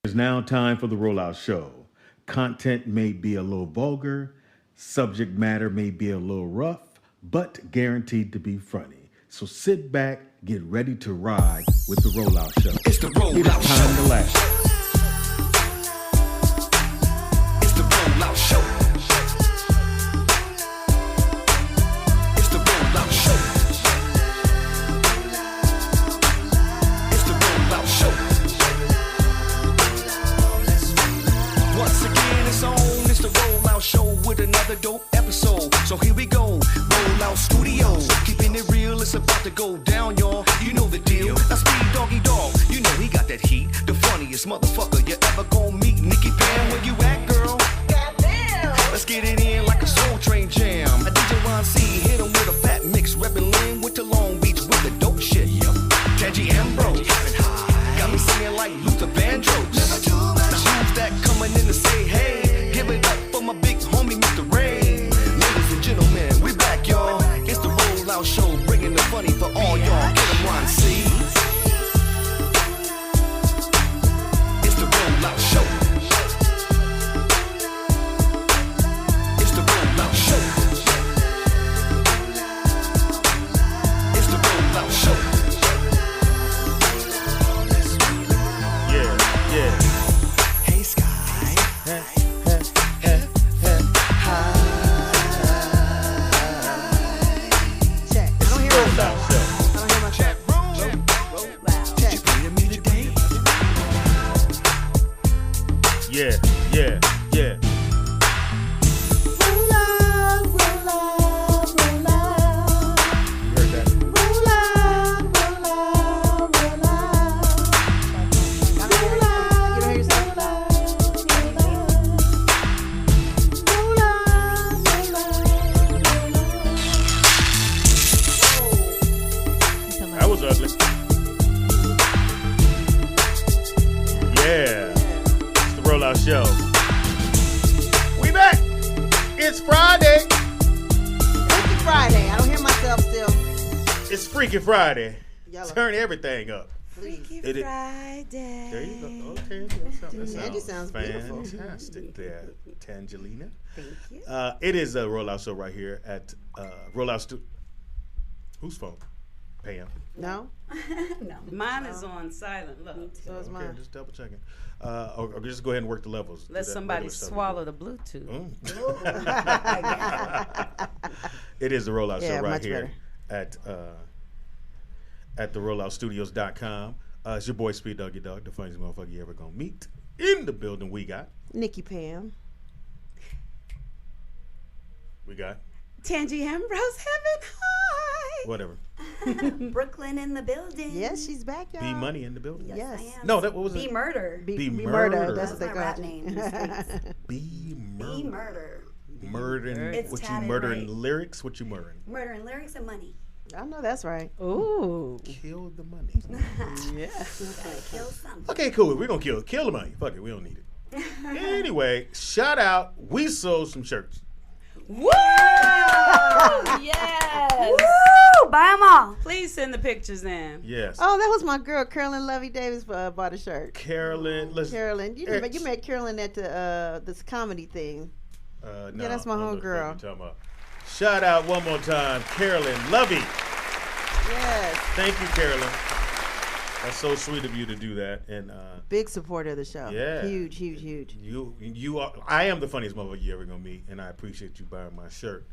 It's now time for the Rollout Show. Content may be a little vulgar, subject matter may be a little rough, but guaranteed to be funny. So sit back, get ready to ride with the Rollout Show. It's the Rollout Show. It's time to laugh. It's the Rollout Show. It's the Rollout Show. It's the Rollout Show. Once again, it's on. It's the Rollout Show with another dope episode. So here we go. Rollout Studios. Keeping it real, it's about to go down, y'all. You know the deal. Now Speed Doggy Dog. You know he got that heat. The funniest motherfucker you ever gonna meet. Nikki Pam, where you at, girl? Goddamn. Let's get it in like a Soul Train jam. A DJ Ron C hit him with a fat mix. Reppin' Lynn with the Long Beach with the dope shit. Yep. Tangy Ambrose. Got me singing like Luther Vandross. Now who's that coming in to say hey? Give it up for my big homie, Mr. Ray. Ladies and gentlemen, we back, y'all. It's the Rollout Show, bringing the funny for all y'all. Get 'em, Ron C. It's the Rollout Show. It's the Rollout Show. It's the Rollout Show. Yeah. Hey, Sky. Check. I don't hear Rollout myself. Show. I don't hear myself. Did you play to me today? Yeah. Roll out, roll out, roll out. You heard that? Roll out, roll out, roll out. Roll out, you don't hear yourself? Roll out, roll out. That was ugly. Yeah. It's the Rollout Show. We back. It's Friday. Freaky Friday. I don't hear myself still. It's Freaky Friday. Yellow. Turn everything up. Please. It is- Friday. There you go. Okay. Angie sounds beautiful. Fantastic there, Tangelina. Thank you. It is a Rollout Show right here at Rollout Studio. Whose phone? Pam. No? No. Mine is on silent. Look. So is Okay, mine. just double checking. Or just go ahead and work the levels. Do Let that somebody regular stuff. swallow the Bluetooth. It is the Rollout Yeah, Show right much here at the rolloutstudios.com. It's your boy Speed Doggy Dog, the funniest motherfucker you ever gonna meet. In the building we got Nikki Pam. Tangy Ambrose, heaven high. whatever. Brooklyn in the building. Yes, she's back, y'all. B Money in the building. Yes. I am. No, that what was Be it? murder. Be murder. murder. That's what That's they my call rap it. name in the streets. Be murder. Be murder. Murdering. It's What you tatted murdering right. lyrics? What you murdering? Murdering lyrics and money. I know that's right. Ooh. Kill the money. Yeah. Gotta kill something. Okay, cool. We're gonna kill the money. Fuck it, we don't need it. Anyway, shout out. We sold some shirts. Woo! Yes. Woo! Buy them all. Please send the pictures in. Yes. Oh, that was my girl, Carolyn Lovey Davis, bought a shirt. Carolyn, listen. Carolyn, you met Carolyn at the this comedy thing. No, Yeah, that's my I don't know what the fuck homegirl. you're talking about. Shout out one more time, Carolyn Lovey. Yes, Thank you, Carolyn. That's so sweet of you to do that. And big supporter of the show. Yeah. Huge. you are. I am the funniest motherfucker you ever gonna meet, and I appreciate you buying my shirt.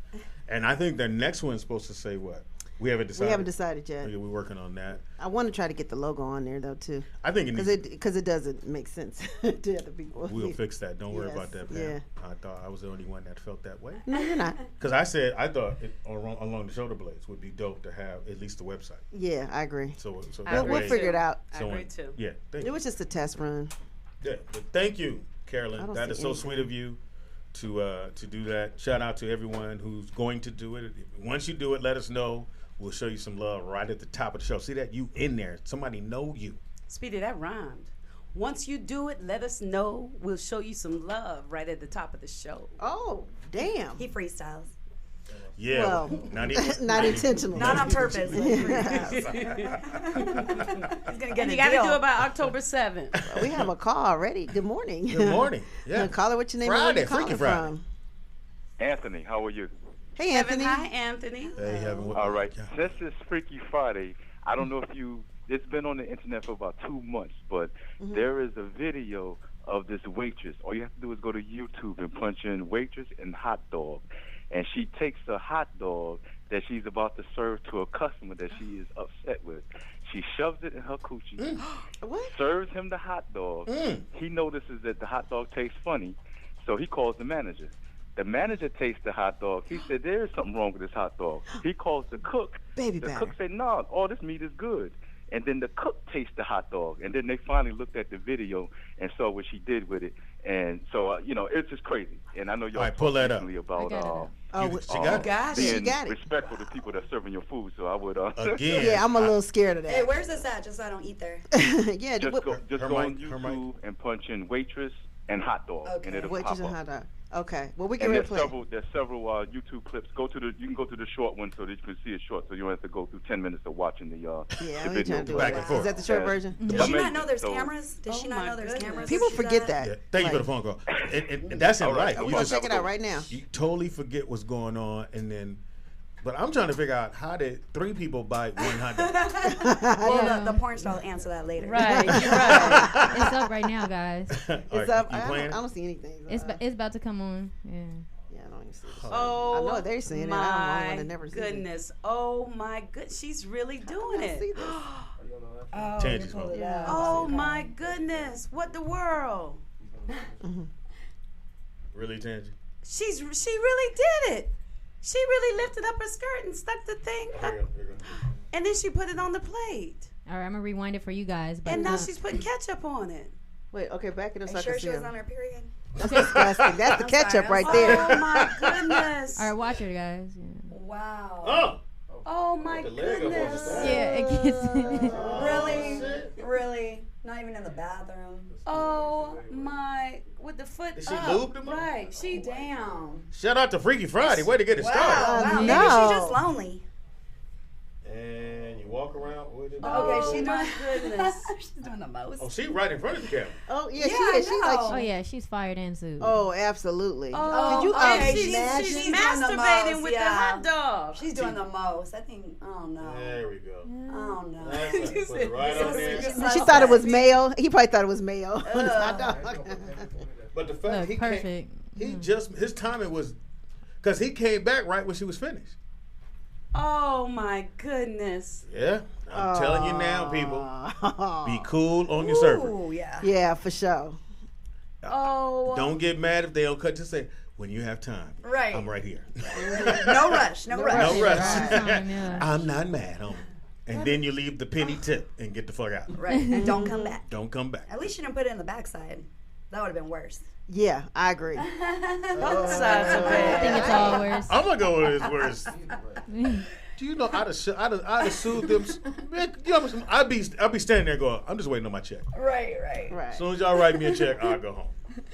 And I think the next one's supposed to say what? We haven't decided. We haven't decided yet. Okay, we're working on that. I want to try to get the logo on there though too, I think it needs. because it doesn't make sense to other people. We'll fix that. Don't worry Yes, about that, Pam. yeah. I thought I was the only one that felt that way. No, you're not. Because I thought along the shoulder blades would be dope to have at least the website. Yeah, I agree. So I that agree We'll way, figure it out. I someone- agree too. Yeah, thank It you. was just a test run. Yeah, but thank you, I Carolyn. don't That is see so anything. sweet of you to do that. Shout out to everyone who's going to do it. Once you do it, let us know. We'll show you some love right at the top of the show. See that? You in there. Somebody know you. Speedy, that rhymed. Once you do it, let us know. We'll show you some love right at the top of the show. Oh, damn. He freestyles. Yeah, Well, not not intentional. Not on purpose. He's gonna get And a you got to deal. do it by October 7th. We have a call already. Good morning. Good morning. Yeah. Caller, what's your name? Friday, and where you Freaky calling Friday. from? Anthony, how are you? Hey, Evan, Anthony. hi, Anthony. Hey, Heaven. All right. Since it's Freaky Friday, I don't know if it's been on the internet for about 2 months, but there is a video of this waitress. All you have to do is go to YouTube and punch in waitress and hot dog. And she takes a hot dog that she's about to serve to a customer that she is upset with. She shoves it in her coochie, What? serves him the hot dog. He notices that the hot dog tastes funny, so he calls the manager. The manager tastes the hot dog. He said, there is something wrong with this hot dog. He calls the cook. Baby The batter. cook said, no, all this meat is good. And then the cook tastes the hot dog. And then they finally looked at the video and saw what she did with it. And so, it's just crazy. And I know y'all All right, pull that up. recently about She got it. She being got it. respectful to people that's serving your food. So I would Again. Yeah, I'm a little scared of that. Hey, where's this at? Just so I don't eat there. Yeah, just what- go, Her on mic, her YouTube and punch in waitress and hot dog, Okay. and it'll waitress pop and up. hot dog. Okay. Well, we can And replay. there's several YouTube clips. You can go to the short one so that you can see it short, so you don't have to go through 10 minutes of watching the Yeah, the we video. trying to do Back it. and forth. Is that the short Yeah. version? Did she not Amazing. know there's So- cameras? Did she Oh not my know there's goodness. cameras? People Did she forget not? that. Yeah, thank you for the phone call. And that's in All right. life. We're You We're just gonna check it out right now. you totally forget what's going on, and then. But I'm trying to figure out how did 3 people bite one hot dog? Well, the porn star will answer that later. Right, you're right. It's up right now, guys. It's up. You I playing? don't see anything. It's about to come on. Yeah. Yeah, I don't even see it. Oh, I know they're seeing it. I don't want to never see it. goodness. Oh, my goodness. She's really doing I see it. this. Oh, Change you his pulled phone. it up. Oh, my goodness. What the world? Really, Tangy? She really did it. She really lifted up her skirt and stuck the thing up, and then she put it on the plate. All right, I'm gonna rewind it for you guys. But And now she's putting ketchup on it. Wait, okay, back it up Are so I you can sure see she was him. on her period? That's disgusting. That's the I'm ketchup sorry, right I'm there. Oh, my goodness. all right, watch it, guys. Yeah. Wow. Oh! Oh, my The leg up on the goodness. side. Yeah, it gets. Really? Really? Not even in the bathroom? Oh, my. With the foot Did she up. lube them? Right. She Damn. Shout out to Freaky Friday. Way to get it started. Wow. Maybe no. she's just lonely. And you walk around with it. Oh, she my doing- goodness. She's doing the most. Oh, she right in front of the camera. Oh, yeah, Yeah, she I is. She's like, know. Oh yeah, she's fired and sued. oh, absolutely. Oh, Could you okay, imagine? she's She's doing the masturbating most, with yeah. the hot dog. She's doing the most. I think, I don't know. There we go. I don't know. That's right. Put it right on there. She thought it was male. He probably thought it was male. It's hot dog. But the fact Look, he perfect. He just his timing was, because he came back right when she was finished. Oh, my goodness. Yeah, I'm telling you now, people, be cool on your server. Ooh, yeah. Yeah, for sure. Oh. Don't get mad if they don't cut. Just say when you have time. Right. I'm right here. No rush. No rush. No rush. Time, yeah. I'm not mad, homie. And then you leave the penny tip and get the fuck out. Right. And don't come back. Don't come back. At least you didn't put it in the backside. That would have been worse. Yeah, I agree. Both sides of I think it. it's all worse. I'm gonna go with his words. Do you know I'd have sued them? Man, you know, I'd be standing there going, I'm just waiting on my check. Right, right. Right. As soon as y'all write me a check, I'll go home.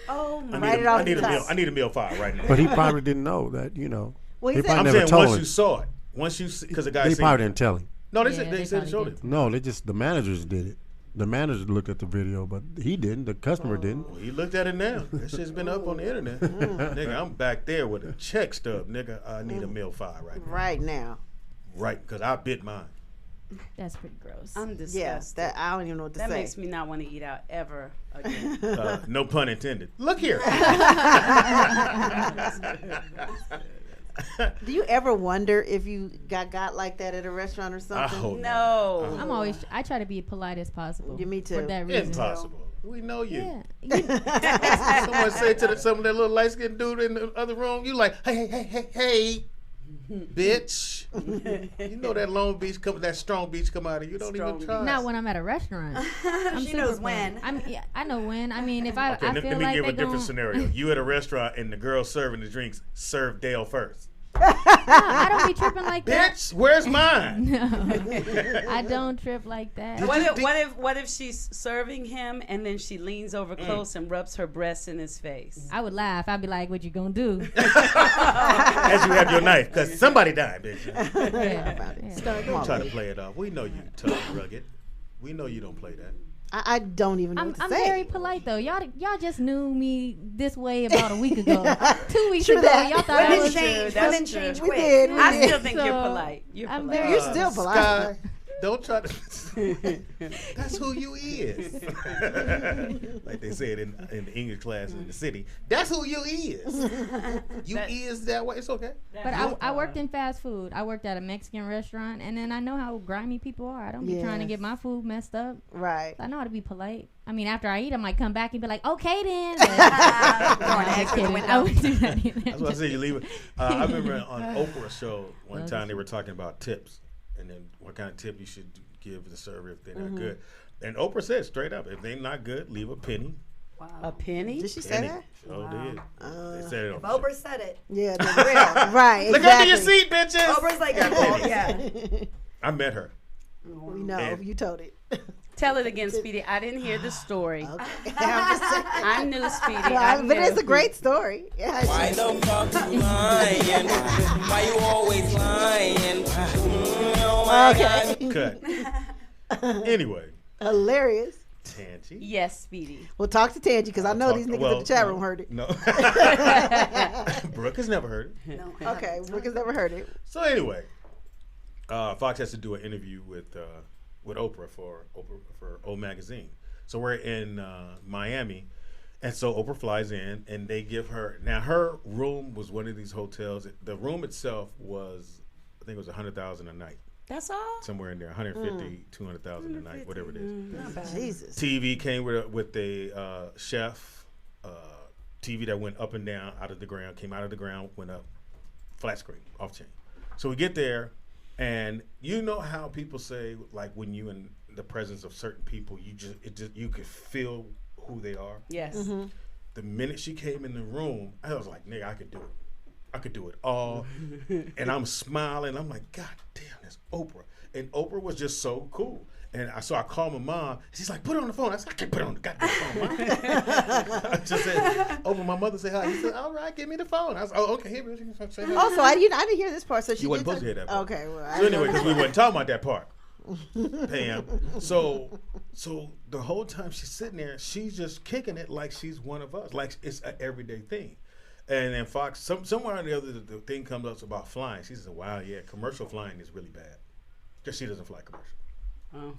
Oh, I my. Write need it a, off I need the a meal. top. I need a meal file right now. But he probably didn't know that, you know. Well, They he said, probably I'm never saying told once him. you saw it, because the guy They said probably didn't tell him. no, they Yeah, said they they said probably showed did. it. No, the managers did it. The managers looked at the video, but he didn't. The customer didn't. Well, he looked at it now. That shit's been up on the internet. Nigga, I'm back there with a check stub. Nigga, I need a meal file right now. right now. Right, because I bit mine. That's pretty gross. I'm disgusted. Yes, that I don't even know what to That say. makes me not want to eat out ever again. No pun intended. Look here. Do you ever wonder if you got like that at a restaurant or I something? hope not. No. I try to be polite as possible. Yeah, me For too. that reason. Impossible. We know you. Yeah. Someone say to some of that little light skinned dude in the other room, you like, hey, bitch. You know that that Strong Beach come out of you. Don't even try. Not when I'm at a restaurant. I'm She super knows polite. when. Yeah, I know when. I mean, if I, Okay, I let feel me like give they a different gon- scenario. You at a restaurant and the girl serving the drinks serve Dale first. I don't be tripping like that. Bitch, where's mine? No, I don't trip like that. What if she's serving him and then she leans over close and rubs her breast in his face? I would laugh. I'd be like, "What you gonna do?" As you have your knife, because somebody died, bitch. Yeah. Don't try to play it off. We know you tough and rugged. We know you don't play that. I don't even know what to I'm say. very polite though. Y'all just knew me this way about a week ago. 2 weeks True ago, that. y'all thought I Women was. change. That's Women true. change We quick. did. I still think you're So, polite. You're I'm polite. very- You're still polite. Scott, don't try to. That's who you is. Like they said in the English class in the city. That's who you is. You is that way. It's okay. But I worked in fast food. I worked at a Mexican restaurant, and then I know how grimy people are. I don't be trying to get my food messed up. Right. I know how to be polite. I mean, after I eat, I might come back and be like, "Okay, then." Throwing Just eggs through the kidding. window. I would do that either. That's what I said. You leave it. I remember on Oprah's show one time they were talking about tips and then what kind of tip you should give the server if they're not good. And Oprah said straight up, if they're not good, leave a penny. A penny? Did she say Penny. that? Sure did. They said it on If the show. Oprah said it. Yeah, the real. Right. Look exactly. under your seat, bitches. Oprah's like, yeah. I met her. We know. And- You told it. Tell it again, Speedy. I didn't hear the story. Okay. I'm just saying. I knew, Speedy. I But it's knew. a great story. Yeah, Why the fuck you lying? Why you always lying? Oh my God. Cut. Anyway, hilarious. Tangy. Yes, Speedy. We'll talk to Tangy because I know these niggas in the chat no, room heard it. No. Brooke has never heard it. No, Okay, Brooke has never heard it. So anyway, Fox has to do an interview with Oprah for O Magazine. So we're in Miami, and so Oprah flies in, and they give her. Now her room was one of these hotels. The room itself was, I think it was $100,000 a night, That's all? somewhere in there, 150, 200,000 a night, whatever it is. Not bad. Jesus. TV came with a chef. TV that went up and down, out of the ground, came out of the ground, went up, flat screen, off chain. So we get there, and you know how people say, like when you in the presence of certain people, you could feel who they are. Yes. Mm-hmm. The minute she came in the room, I was like, nigga, I could do it. I could do it all. And I'm smiling. I'm like, God damn, that's Oprah. And Oprah was just so cool. And so I called my mom. She's like, put it on the phone. I said, I can't put it on the goddamn phone, Mom. I just said, Oprah, my mother said hi. He said, all right, give me the phone. I was oh, okay, here, you can say hi. Also, I didn't hear this part. So she You wasn't did supposed to hear that part. Okay, well, I So didn't anyway, know because we this weren't talking about that part, Pam. So the whole time she's sitting there, she's just kicking it like she's one of us, like it's an everyday thing. And then Fox, somewhere or the other, the thing comes up about flying. She says, wow, yeah, commercial flying is really bad. Because she doesn't fly commercial.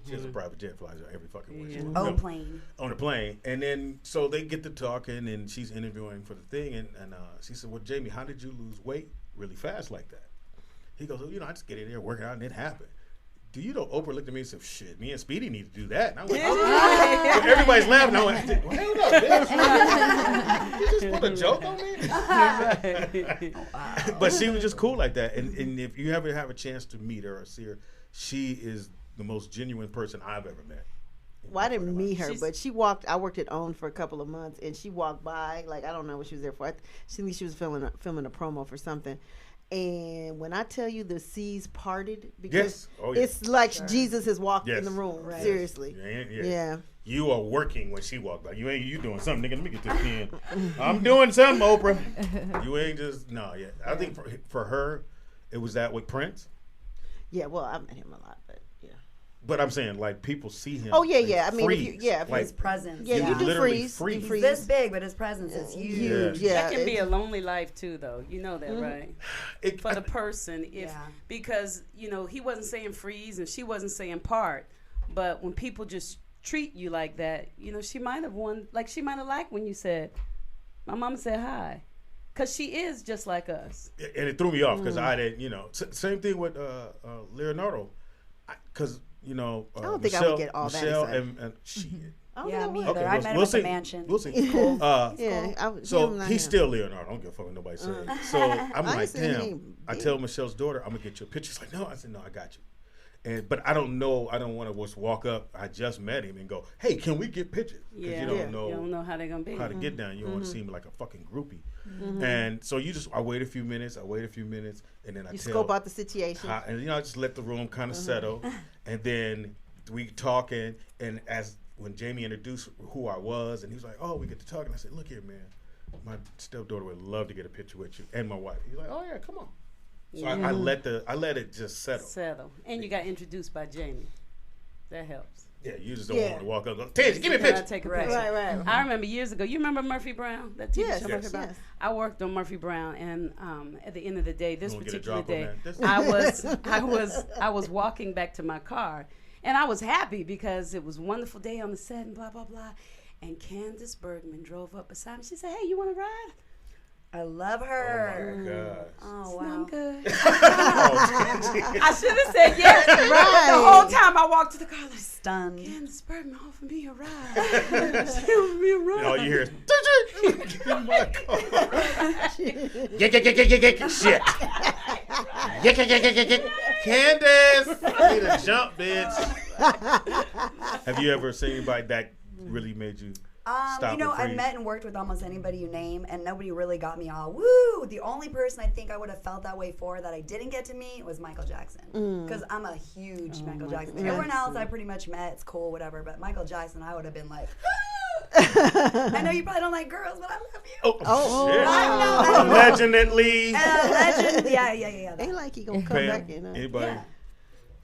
She has a private jet, flies every fucking way. Oh, plane. On a plane. And then, so they get to talking, and she's interviewing for the thing. And she said, well, Jamie, how did you lose weight really fast like that? He goes, well, I just get in there, working out, and it happened. Do you know Oprah looked at me and said, shit, me and Speedy need to do that. And I went, oh. So everybody's laughing. I went, well, hell no, bitch. You just put a joke on me? But she was just cool like that. And if you ever have a chance to meet her or see her, she is the most genuine person I've ever met. Well, I didn't meet her, but she walked. I worked at OWN for a couple of months, and she walked by. Like, I don't know what she was there for. She was filming a promo for something. And when I tell you the seas parted, because it's like Jesus has walked in the room. Right. Seriously. Yeah. You are working when she walked by. You doing something, nigga. Let me get this pen. I'm doing something, Oprah. You ain't just I think for her, it was that with Prince. Yeah, well, I met him a lot, but yeah. But I'm saying, like, people see him. Oh yeah. I mean, his presence. Yeah, you do literally freeze. He's this big, but his presence is huge. Yeah. That can be a lonely life too, though. You know that, right? For the person, because he wasn't saying freeze and she wasn't saying part, but when people just treat you like that, she might have she might have liked when you said, "My mama said hi." Because she is just like us. And it threw me off because I didn't, same thing with Leonardo. Because, I don't think I would get all Michelle that. and she. Yeah, me either. Okay, I met him at the mansion. We'll see. Cool. So he's still Leonardo. I don't give a fuck what nobody says. So I'm like, damn. I tell Michelle's daughter, I'm going to get you a picture. She's like, no. I said, no, I got you. But I don't know. I don't want to just walk up. I just met him and go, "Hey, can we get pictures?" Because you don't know how they're gonna be. How to get down. You don't want to seem like a fucking groupie. And so I wait a few minutes. And then I scope out the situation. And I just let the room kind of settle. And then we talking. And when Jamie introduced who I was, and he was like, "Oh, we get to talk." And I said, "Look here, man. My stepdaughter would love to get a picture with you and my wife." He's like, "Oh yeah, come on." So I let it just settle. And you got introduced by Jamie. That helps. Yeah, you just don't want to walk up and go, "Tansy, give me a picture." Take a picture. Right. I remember years ago. You remember Murphy Brown? That TV show Murphy Brown. I worked on Murphy Brown, and at the end of the day, this particular day, I was walking back to my car, and I was happy because it was a wonderful day on the set and blah blah blah. And Candace Bergman drove up beside me. She said, "Hey, you want to ride?" I love her. Oh my God. Oh wow. I'm good. I should have said yes. Right. The whole time I walked to the car, like stunned. Candace Bergman offered me a ride. She offered me a ride. And all you hear is, "Get in my car." Shit. Candace, I need a jump, bitch. Have you ever seen anybody that really made you? I've met and worked with almost anybody you name, and nobody really got me all woo. The only person I think I would have felt that way for that I didn't get to meet was Michael Jackson, because I'm a huge Michael Jackson. Everyone else I pretty much met, it's cool, whatever. But Michael Jackson, I would have been like, I know you probably don't like girls, but I love you. Oh shit! I know. Legend at least. Legend, yeah. Ain't like he gonna come back in. Anybody? Yeah.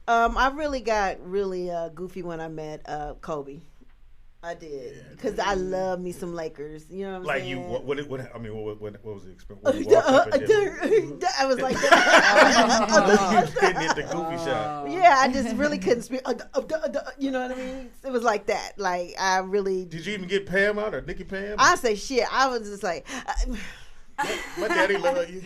I really got goofy when I met Kobe. I did, because I love me some Lakers. You know what I'm saying? What was the experience? I was like that. You couldn't hit the goofy shot. Yeah, I just really couldn't speak. You know what I mean? It was like that. Like, I really. Did you even get Pam out or Nikki Pam? I say shit. I was just like. My daddy love you.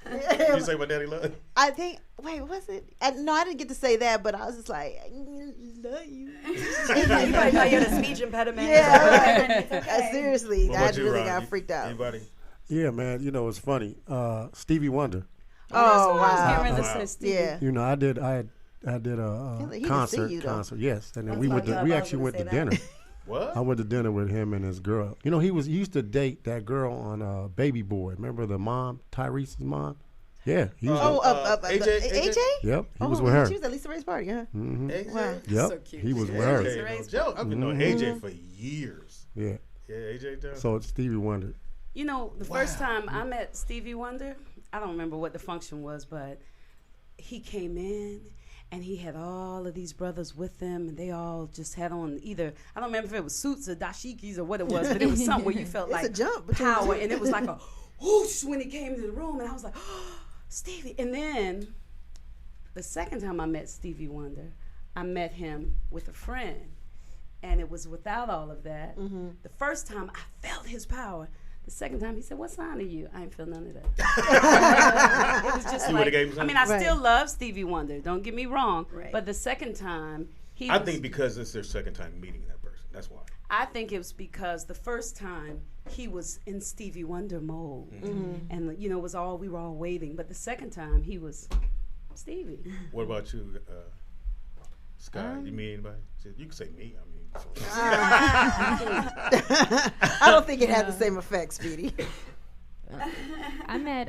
Did you say my daddy love you? I think. Wait, was it? No, I didn't get to say that, but I was just like, I love you. You probably thought you had a speech impediment. Yeah, okay. Seriously, I really Ron? got freaked out. Anybody? Yeah, man. It's funny. Stevie Wonder. Oh wow! Yeah. I did a concert. Yes, and then we actually went to dinner. What? I went to dinner with him and his girl. He used to date that girl on Baby Boy. Remember the mom, Tyrese's mom? Yeah. He was AJ? Yep. He was with her. She was at Lisa Ray's party, huh? Mm-hmm. Wow. Yep. So cute. He was with her. I've been knowing AJ for years. Yeah. Yeah, AJ does. So it's Stevie Wonder. The first time I met Stevie Wonder, I don't remember what the function was, but he came in. And he had all of these brothers with him, and they all just had on I don't remember if it was suits or dashikis or what it was, but it was something where you felt like a jump power, and it was like a whoosh when he came into the room, and I was like, oh, Stevie. And then the second time I met Stevie Wonder, I met him with a friend, and it was without all of that. Mm-hmm. The first time I felt his power. The second time he said, "What sign are you?" I ain't feel none of that. It was just I still love Stevie Wonder. Don't get me wrong. Right. But the second time, I think because it's their second time meeting that person. That's why. I think it was because the first time he was in Stevie Wonder mode, and we were all waiting. But the second time he was Stevie. What about you, Sky? You meet anybody? You can say me. I don't think it had the same effect, Speedy. I met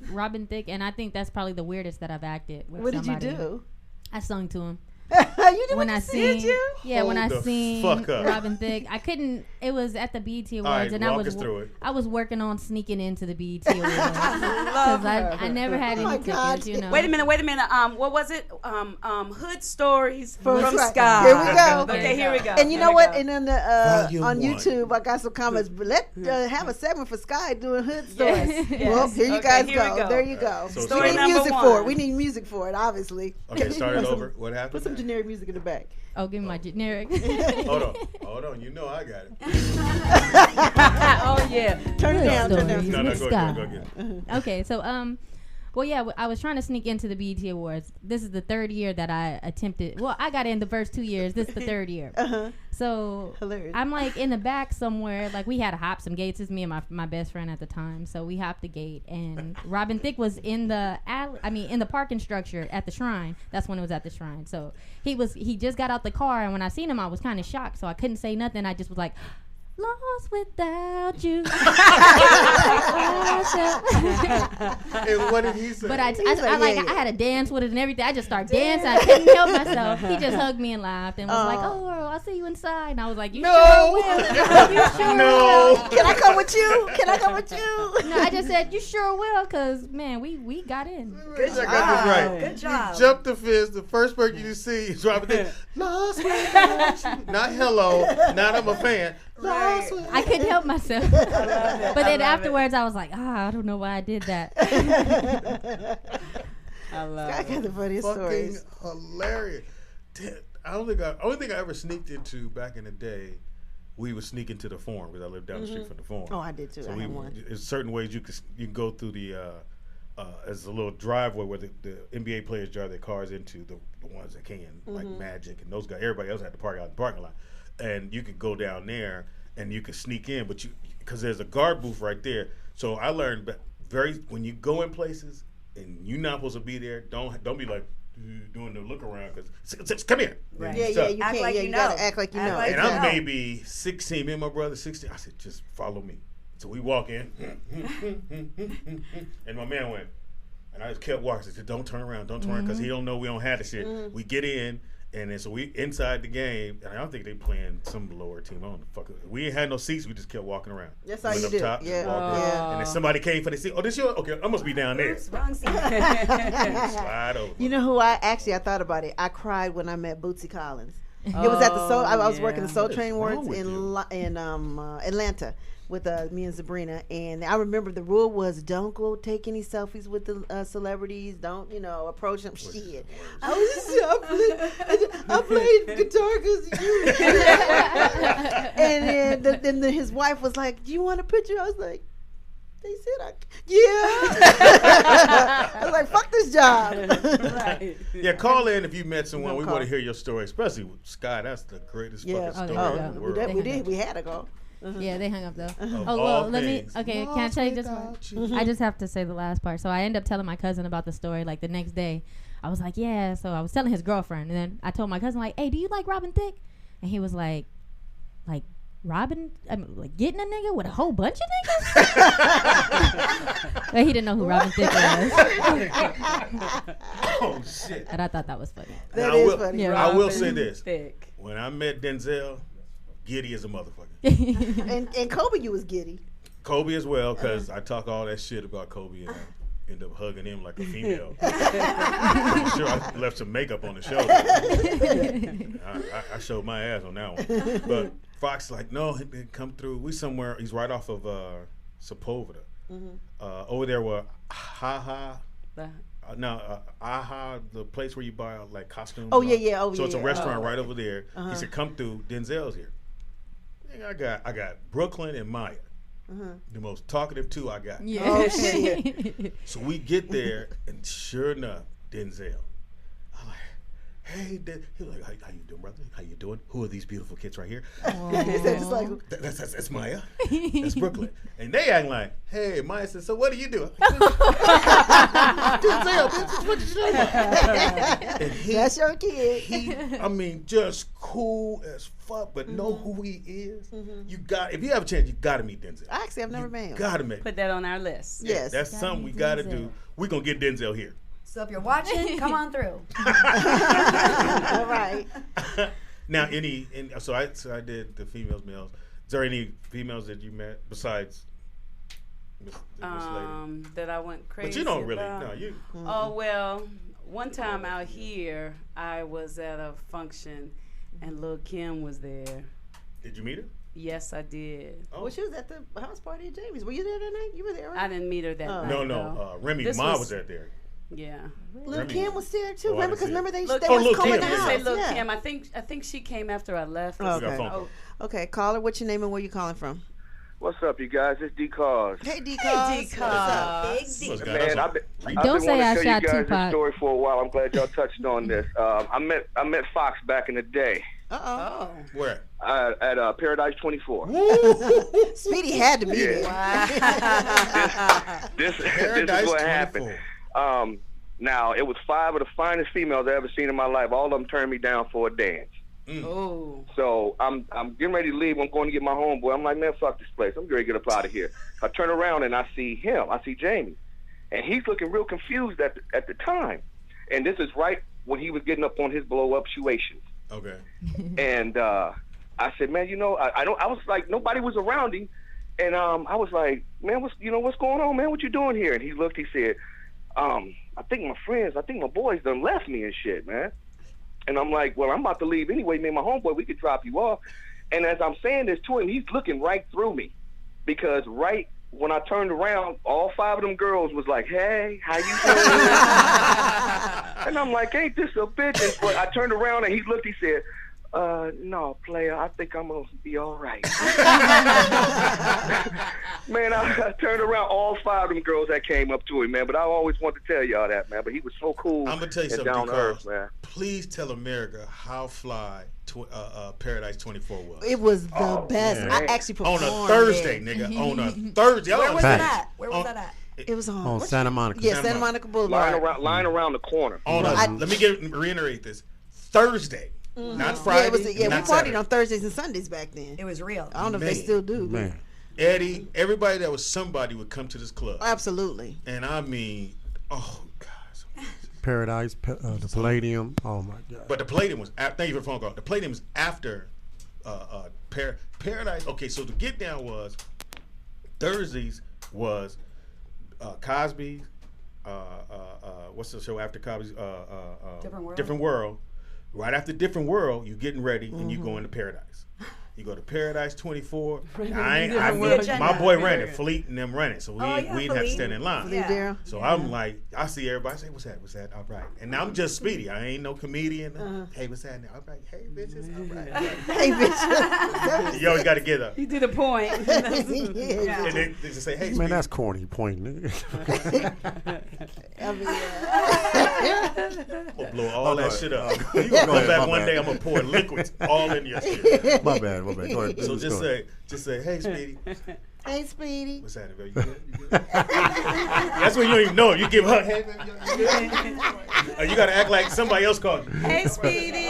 Robin Thicke, and I think that's probably the weirdest that I've acted with What somebody. did you do? I sung to him. You did when I seen fuck up. Robin Thicke. I couldn't. It was at the BET Awards, and I was working on sneaking into the BET Awards because I never had any tickets. Wait a minute. What was it? Hood Stories from Sky. Sky. Here we go. Okay, here we go. And you know what? And then on YouTube, I got some comments. Let's have a segment for Sky doing Hood Stories. Yes. Well, here you guys go. There you go. So we need music for it. We need music for it, obviously. Okay, start it over. What happened? Put some generic music in the back. Oh, give me my generic. Hold on. You know I got it. Oh yeah. Turn it down. No, go ahead. Okay, so Well, yeah, I was trying to sneak into the BET Awards. This is the third year that I attempted. Well, I got in the first 2 years. This is the third year. So hilarious. I'm like in the back somewhere. Like we had to hop some gates. It's me and my best friend at the time. So we hopped the gate, and Robin Thicke was in the in the parking structure at the Shrine. That's when it was at the Shrine. So he just got out the car, and when I seen him, I was kind of shocked. So I couldn't say nothing. I just was like, lost without you. And what did he say? But I had to dance with it and everything. I just started dancing. I couldn't help myself. He just hugged me and laughed and was like, "Oh, I'll see you inside." And I was like, "You sure will? You sure will? Can I come with you? Can I come with you?" No, I just said, "You sure will," because man, we got in. Good job. I got this right. Good job. You jumped the fence. The first person you see is Robin Thicke. Lost without you. Not hello. Not I'm a fan. Right. I couldn't help myself. But then afterwards, I was like, I don't know why I did that. I love it. I got the funniest stories. Hilarious. Only thing I ever sneaked into back in the day, we would sneak into the Forum because I lived down the street from the Forum. Oh, I did too. So one. There's certain ways you can go through the as a little driveway where the NBA players drive their cars into, the ones that can, like Magic and those guys. Everybody else had to park out in the parking lot. And you could go down there and you could sneak in, but because there's a guard booth right there. So I learned when you go in places and you're not supposed to be there, don't be like doing the look around because come here. Right. Yeah, you can't. Like you gotta act like you know. And I'm maybe 16, me and my brother 16. I said, just follow me. So we walk in, and my man went, and I just kept walking. I said, don't turn around, because he don't know we don't have the shit. We get in. And then so we inside the game, and I don't think they playing some lower team. I don't know. Fuck it. We ain't had no seats. We just kept walking around. That's how you do. Top, And then somebody came for the seat. Oh, this yours? Okay, I must be down there. Oops, wrong seat. Slide over. You know who I thought about it. I cried when I met Bootsy Collins. It was at the Soul. I was working the Soul Train Awards in Atlanta with me and Sabrina, and I remember the rule was don't go take any selfies with the celebrities. Don't approach them. Shit, I played guitar because you. And then his wife was like, "Do you want a picture?" I was like, "They said I was like, fuck this job." Right. Yeah, call in if you met someone. We want to hear your story, especially with Sky. That's the greatest fucking story in the world. We did. We had to go. Yeah, they hung up though. Let me. Okay, can I tell you this one? I just have to say the last part. So I ended up telling my cousin about the story. Like the next day, I was like, yeah. So I was telling his girlfriend, and then I told my cousin like, hey, do you like Robin Thicke? And he was like Robin, like getting a nigga with a whole bunch of niggas. But he didn't know who Robin Thicke was. Oh shit! And I thought that was funny. That is funny. Yeah, I will say this: Thicke. when I met Denzel, giddy as a motherfucker. and Kobe, you was giddy. Kobe as well, because I talk all that shit about Kobe and I end up hugging him like a female. I'm sure I left some makeup on the show. I showed my ass on that one. But Fox like, no, he didn't come through. We somewhere, he's right off of Sepulveda. Over there where AHA, the place where you buy like costumes. Oh yeah. So it's a restaurant right over there. He said, come through, Denzel's here. I got Brooklyn and Maya. The most talkative two I got. Yeah. Oh shit. So we get there, and sure enough, Denzel. I'm like, hey, he was like, how you doing, brother? How you doing? Who are these beautiful kids right here? That's Maya. That's Brooklyn. And they act like, hey, Maya said, so what do you do? Denzel, bitch, what you doing? And that's your kid. Just cool as fuck, but know who he is. If you have a chance, you gotta meet Denzel. Actually, I've never met him. Gotta meet. Put that on our list. Yes, that's something we gotta do. We're gonna get Denzel here. So if you're watching, come on through. All right. Now, so I did the females, males. Is there any females that you met besides this lady? That I went crazy But you don't really. about? No, you. Oh well, one time out here, I was at a function, and Lil' Kim was there. Did you meet her? Yes, I did. Oh. Well, she was at the house party at Jamie's. Were you there that night? You were there, right? I didn't meet her that night. No. Remy Ma was there. Yeah. Lil' Kim was there too. Remember? Because remember they was Lil' calling Kim. the house. Say Lil' Kim. I think she came after I left. Okay. Okay. Caller, what's your name and where you calling from? What's up, you guys? It's D-Cause. Hey, D-Cause. Hey, D-Cause. Big D. Man, I've been Don't say I wanting to tell shot you guys Tupac. this story for a while. I'm glad y'all touched on this. I met Fox back in the day. Uh-oh. Where? At Paradise 24. Speedy had to be there. This Paradise is what 24. happened. Now, it was 5 of the finest females I ever seen in my life. All of them turned me down for a dance. Oh. So I'm getting ready to leave. I'm going to get my homeboy. I'm like, man, fuck this place. I'm ready to get up out of here. I turn around and I see him. I see Jamie. And he's looking real confused at the time. And this is right when he was getting up on his blow-up situations. Okay. And I said, man, I was like, nobody was around him. And I was like, man, what's going on, man? What you doing here? And he looked, he said, I think my boys done left me and shit, man. And I'm like, well, I'm about to leave anyway. Me and my homeboy, we could drop you off. And as I'm saying this to him, he's looking right through me. Because right when I turned around, all 5 of them girls was like, hey, how you doing? And I'm like, ain't this a bitch? And but I turned around and he looked, he said, no, player, I think I'm going to be all right. Man, I turned around, all 5 of them girls that came up to him, man. But I always wanted to tell y'all that, man. But he was so cool. I'm going to tell you and something, down to earth, man. Please tell America how fly Paradise 24 was. It was the best. man. I actually performed On a Thursday, nigga. On a Thursday. Where was Y'all that at? Where was that at? It was on Santa Monica. Yeah, Santa Monica Boulevard. Lying around the corner. let me reiterate this. Thursday. Not Friday. We not partied Saturday. on Thursdays and Sundays back then. It was real. I don't know if they still do. Man. Eddie, everybody that was somebody would come to this club. Absolutely. And I mean, oh, God. Paradise, the Palladium. Oh, my God. But the Palladium was, thank you for the phone call. The Palladium was after Paradise. Okay, so the get down was, Thursdays was Cosby's, what's the show after Cosby's? Different World. Right after Different World, you getting ready and you go into Paradise. You go to Paradise 24. My boy ran it, Fleet and them running, so we didn't have to stand in line. Yeah. So I'm like, I see everybody say, "What's that? What's that? All right." And now I'm just Speedy. I ain't no comedian. Hey, what's that? All right. Hey, bitches. All right. Hey, bitches. You always got to get up. You did a point. And then they just say, "Hey, Man, Speedy." that's corny point, nigga. We'll blow all that shit up. You gonna go back one day? I'm gonna pour liquids all in your shit. My bad. Go ahead. So just say, "Hey, Speedy." Hey, Speedy. What's happening, baby? You good? That's when you don't even know. You give her, "Hey, baby, you good?" You gotta act like somebody else called you. Hey, Speedy.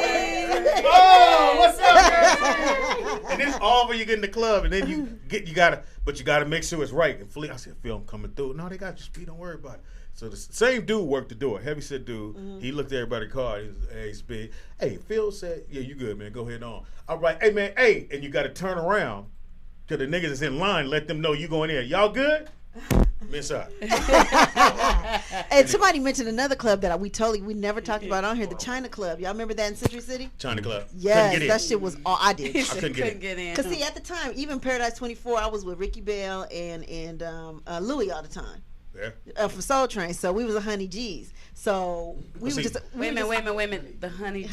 Oh, what's up, girl? And then all when you get in the club, and then you gotta make sure it's right. And Fleet, I said, "Phil, I'm coming through." No, they got you, Speed. Don't worry about it. So the same dude worked the door, heavy set dude. He looked at everybody's car. He was, "Hey, Speed. Hey, Phil said, yeah, you good, man. Go ahead on. All right, hey, man, hey." And you got to turn around to the niggas that's in line, let them know you going in. Y'all good? Miss out. And somebody mentioned another club that we never talked about on here, the China Club. Y'all remember that in Century City? China Club. Yes, that shit was all I did. I couldn't get in. Because see, at the time, even Paradise 24, I was with Ricky Bell and Louis all the time. Yeah. For Soul Train, so we was a Honey G's. So we were just wait a minute. The Honey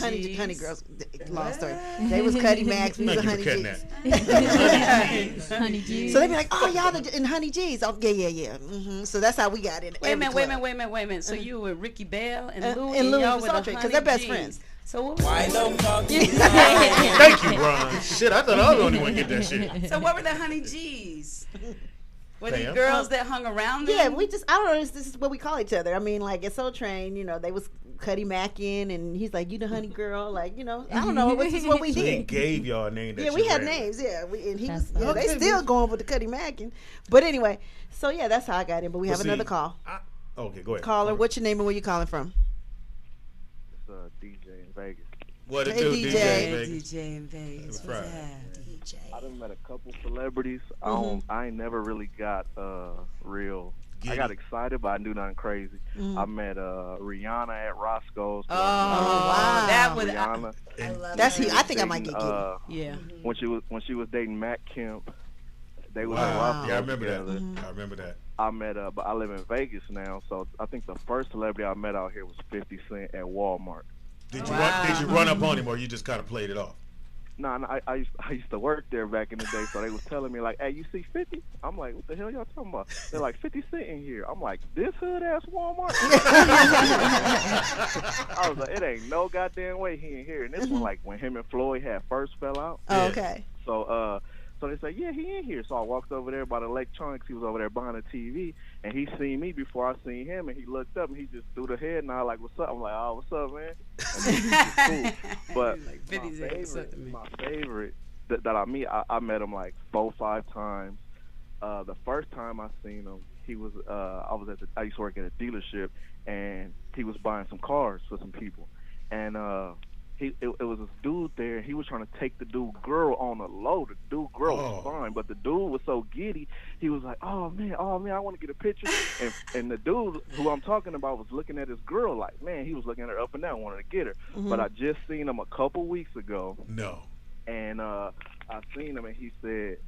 Girls. Long story. They was Cuddy Max. We was a Honey G's. Honey G's. So they be like, "Oh, y'all in Honey G's." Oh, yeah. Mm-hmm. So that's how we got in. Wait a minute. So you were Ricky Bell and Louis and y'all Soul Train because they're best friends. So why the fuck? Thank you, Ron. Shit, I thought I was the only one to get that shit. So what were the Honey G's? Were these girls that hung around them? Yeah, I don't know, this is what we call each other. I mean, like, at Soul Train, they was Cuddy Mackin, and he's like, "You the honey girl," like, I don't know, which is what we So did. he gave y'all a name. We had names, and he was, they still going with the Cuddy Mackin. But anyway, so yeah, that's how I got in. But we have another call. Okay, go ahead. Caller, what's your name and where you calling from? It's DJ in Vegas. What it do, DJ? DJ in Vegas. What's that? I done met a couple celebrities. I ain't never really got real. I got excited, but I knew nothing crazy. I met Rihanna at Roscoe's. Oh, wow! That was Rihanna. I love that. I think I might get giddy. Yeah. When she was dating Matt Kemp, they was wow. in Roscoe's. Yeah, I remember together. that. I remember that. I met but I live in Vegas now, so I think the first celebrity I met out here was 50 Cent at Walmart. Did you run up on him, or you just kind of played it off? I used to work there back in the day, so they was telling me like, "Hey, you see 50?" I'm like, "What the hell y'all talking about?" They're like, 50 Cent in here. I'm like, "This hood ass Walmart." I was like, "It ain't no goddamn way he in here." And this one, like when him and Floyd had first fell out. Oh, okay. So they say, "Yeah, he in here." So I walked over there by the electronics. He was over there behind the TV, and he seen me before I seen him, and he looked up and he just threw the head nod like, "What's up?" I'm like, "Oh, what's up, man?" And cool. But my favorite that I met him like 4-5 times. The first time I seen him, he was I used to work at a dealership, and he was buying some cars for some people, and it was this dude there. He was trying to take the dude girl on the low. The dude girl was fine, but the dude was so giddy. He was like, oh man, I want to get a picture. And the dude who I'm talking about was looking at his girl like, man, he was looking at her up and down, wanted to get her. Mm-hmm. But I just seen him a couple weeks ago. No. And I seen him, and he said,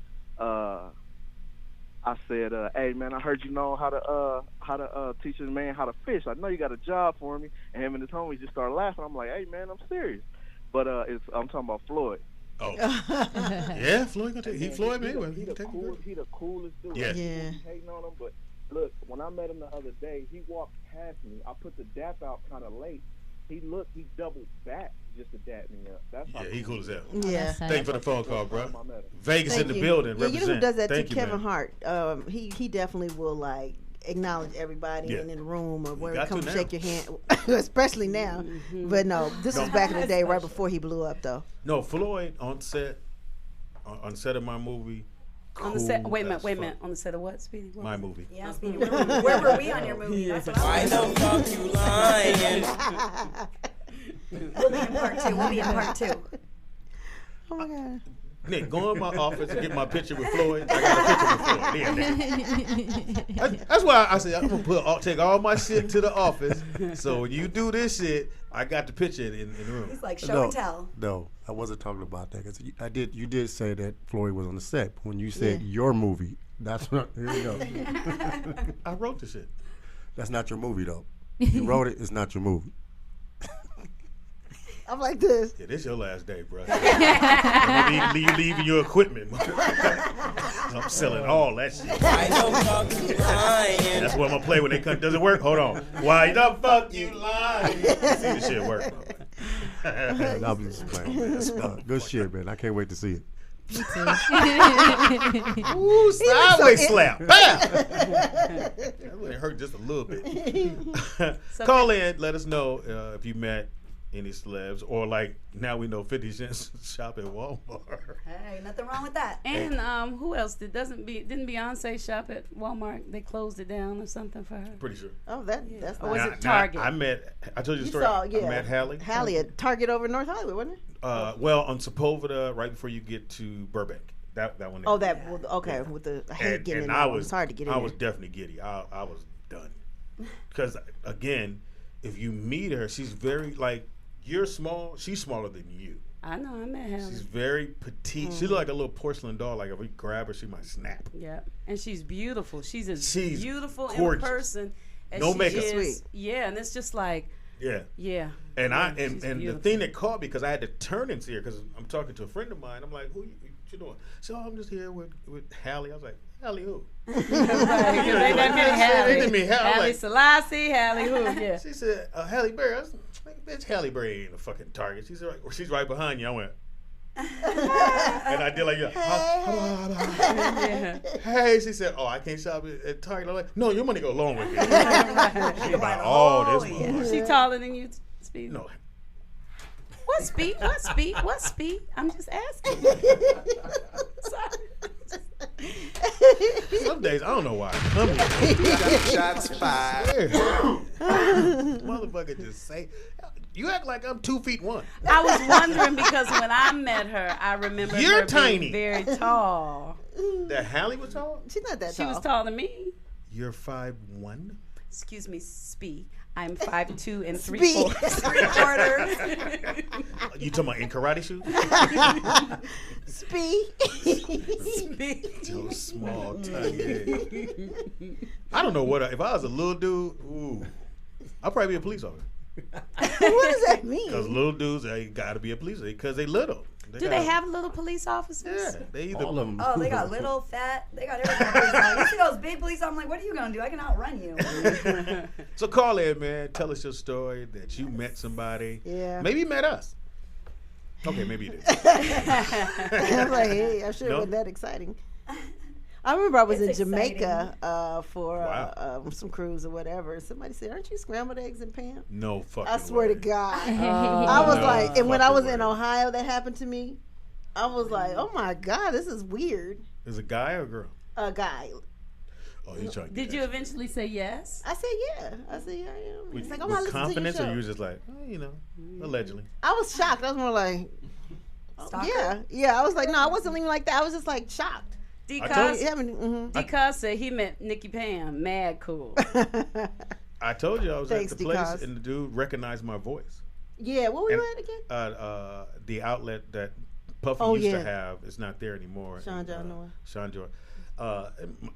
I said, "Hey man, I heard you know how to teach a man how to fish. I know you got a job for me." And him and his homies just started laughing. I'm like, "Hey man, I'm serious." But I'm talking about Floyd. Oh, yeah, Floyd gonna take. He Floyd Mayweather. He the coolest dude. Yeah. Hating on him, but look, when I met him the other day, he walked past me. I put the dap out kind of late. He doubled back just to dap me up. That's he cool as hell. Yeah. Thank you for the phone call, bro. Vegas in the building. Yeah, you know who does that Thank to you, Kevin man. Hart? He definitely will like acknowledge everybody in the room or where come shake your hand, especially now. Mm-hmm. But no, this was back in the day, right before he blew up, though. No, Floyd on set of my movie. On the set, wait a minute. On the set of what, Speedy? My movie. Yeah, Speedy. Where were we on your movie? That's what Why the fuck you lying? We'll be in part two. Oh my God. Nick, go in my office and get my picture with Floyd. I got a picture with Floyd. That's why I said I'm gonna take all my shit to the office. So when you do this shit, I got the picture in the room. He's like show and tell. No, I wasn't talking about that because you did say that Floyd was on the set. When you said your movie, that's what. Here we go. I wrote the shit. That's not your movie though. You wrote it. It's not your movie. I'm like this. Yeah, this your last day, bro. You leaving your equipment. I'm selling all that shit. Why the fuck you lying? That's what I'm gonna play when they cut. Does it work? Hold on. Why the fuck you lying? See this shit work. I'm just playing, man. Good shit, man. I can't wait to see it. Ooh, sideways slap. That would hurt just a little bit. Call in. Let us know if you met any celebs, or like now we know 50 Cent shop at Walmart. Hey, nothing wrong with that. And who else didn't Beyonce shop at Walmart? They closed it down or something for her. Pretty sure. Oh, that's or was it Target? I told you the story. I met Hallie. Hallie at Target over North Hollywood, wasn't it? Well, on Sepulveda, right before you get to Burbank. That one. Oh, that okay. Yeah. With the I hate getting in. It's hard to get in. I was definitely giddy. I was done because again, if you meet her, she's very like. You're small. She's smaller than you. I know. I met her. She's very petite. Mm-hmm. She's like a little porcelain doll. Like if we grab her, she might snap. Yeah, and she's beautiful. She's beautiful gorgeous. In person. As no she makeup. Is. Yeah, and it's just like. Yeah. And the thing that caught me because I had to turn and see her because I'm talking to a friend of mine. I'm like, who you doing? So I'm just here with Hallie. I was like, Hallie who? Right, they didn't mean Hallie. Hallie Selassie, Hallie who? Yeah. She said, Halle Berry. I was like, bitch, Halle Berry ain't a fucking Target. She's right behind you. I went. And I did like, hey, she said, I can't shop at Target. I'm like, no, your money go along with it. She about all this money. She taller than you, Speed? No. What speed? I'm just asking. Sorry. Some days I don't know why I come here. Shots fired. Motherfucker just say, you act like I'm 2'1". I was wondering because when I met her, I remember You're her tiny. being very tall. That Hallie was tall? She's not that tall. She was taller than me. You're 5'1"? Excuse me, Spee. I'm 5'2" and 3/4. 3/4. You talking about in karate shoes? Spee. So small, tiny. I don't know what if I was a little dude. Ooh, I'd probably be a police officer. What does that mean? Because little dudes, they got to be a police officer because they little. Do they have little police officers? Yeah, they either all of them. Oh, they got little, fat. They got everything. You see those big police? I'm like, what are you gonna do? I can outrun you. So call in, man. Tell us your story that you met somebody. Yeah. Maybe you met us. Okay, maybe you did. I'm like, hey, I'm sure it wasn't that exciting. I remember I was in Jamaica for some cruise or whatever. And somebody said, "Aren't you scrambled eggs and Pam?" No fucking I swear way. to God. I was like, and when I was in Ohio, that happened to me. I was like, oh my God, this is weird. Is it a guy or a girl? A guy. Oh, he's trying to Did you eventually say yes? I said yeah. I said yeah, I am. He's like, I'm with not listening confidence, to or your you show. were just like, allegedly? I was shocked. I was more like, yeah. I was like, no, I wasn't even like that. I was just like shocked. D-Cuz said he met Nikki Pam. Mad cool. I told you I was Thanks, at the place D-Cuz. and the dude recognized my voice. Yeah, what were you at again? The outlet that Puffy used to have is not there anymore. Sean John Noah. Sean Joy.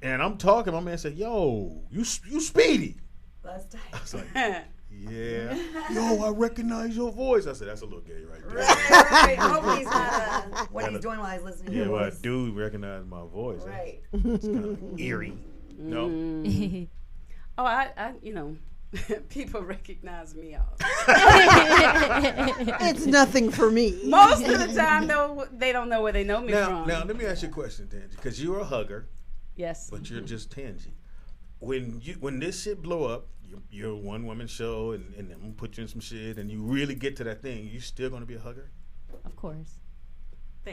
And I'm talking. My man said, "Yo, you Speedy." That's tight. I was like, "Yeah." Yo, I recognize your voice. I said, "That's a little gay right there." Right. Hopefully he's not what he's doing while he's listening to your well, voice. dude recognized my voice. Right. It's kind of eerie. No. Oh, I people recognize me all. It's nothing for me. Most of the time, though, they don't know where they know me from. Now, let me ask you a question, Tangy, because you're a hugger. Yes. But you're just Tangy. When this shit blow up, you're a one-woman show, and I'm going to put you in some shit, and you really get to that thing, you still going to be a hugger? Of course.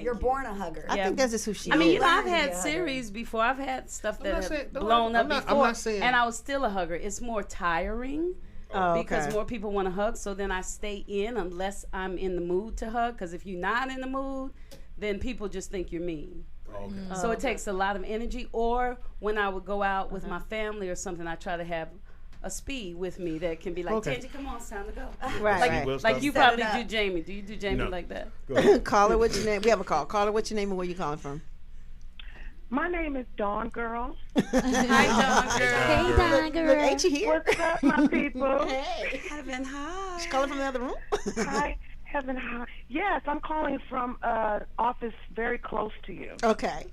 You're born a hugger. I think that's just who she is. I mean, I've had series before. I've had stuff that have blown up before, I'm not saying, and I was still a hugger. It's more tiring because more people want to hug, so then I stay in unless I'm in the mood to hug, because if you're not in the mood, then people just think you're mean. Okay. So it takes a lot of energy. Or when I would go out with my family or something, I try to have a speed with me that can be like, Tangy, come on, it's time to go. Right. Like you probably do Jamie. Do you do Jamie like that? Caller, what's your name? We have a call. Caller, what's your name and where you calling from? My name is Dawn Girl. Hi, Dawn Girl. Hey, Dawn Girl. Look, ain't you here? What's up, my people? Hey. Heaven, hi. She's calling from the other room? Hi, Heaven, hi. Yes, I'm calling from an office very close to you. Okay.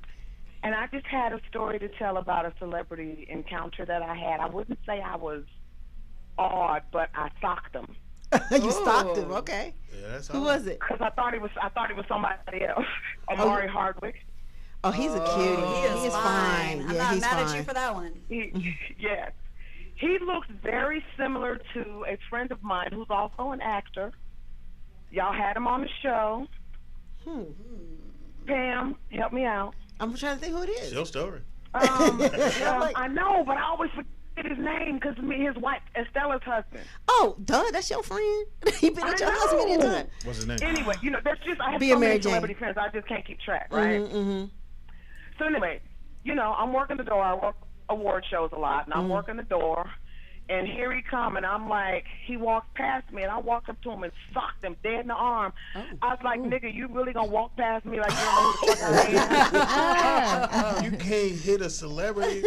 And I just had a story to tell about a celebrity encounter that I had. I wouldn't say I was awed, but I stalked him. You stalked him, okay. Yeah, that's Who was it? Because I thought it was somebody else. Amari Hardwick. Oh, he's a cutie. He is fine. I'm Yeah, not he's mad fine. at you for that one. Yes. He looks very similar to a friend of mine who's also an actor. Y'all had him on the show. Pam, help me out. I'm trying to think who it is. It's your story. I know, but I always forget his name because his wife, Estella's husband. Oh, duh, that's your friend. He been with your husband many a time. What's his name? Anyway, there's just, I have Being so Mary many Jane. celebrity friends, I just can't keep track, right? Mm-hmm. So anyway, I'm working the door. I work award shows a lot, and I'm working the door. And here he come, and I'm like, he walked past me, and I walked up to him and socked him dead in the arm. I was like, nigga, you really gonna walk past me like you don't know who the fuck I am? You can't hit a celebrity.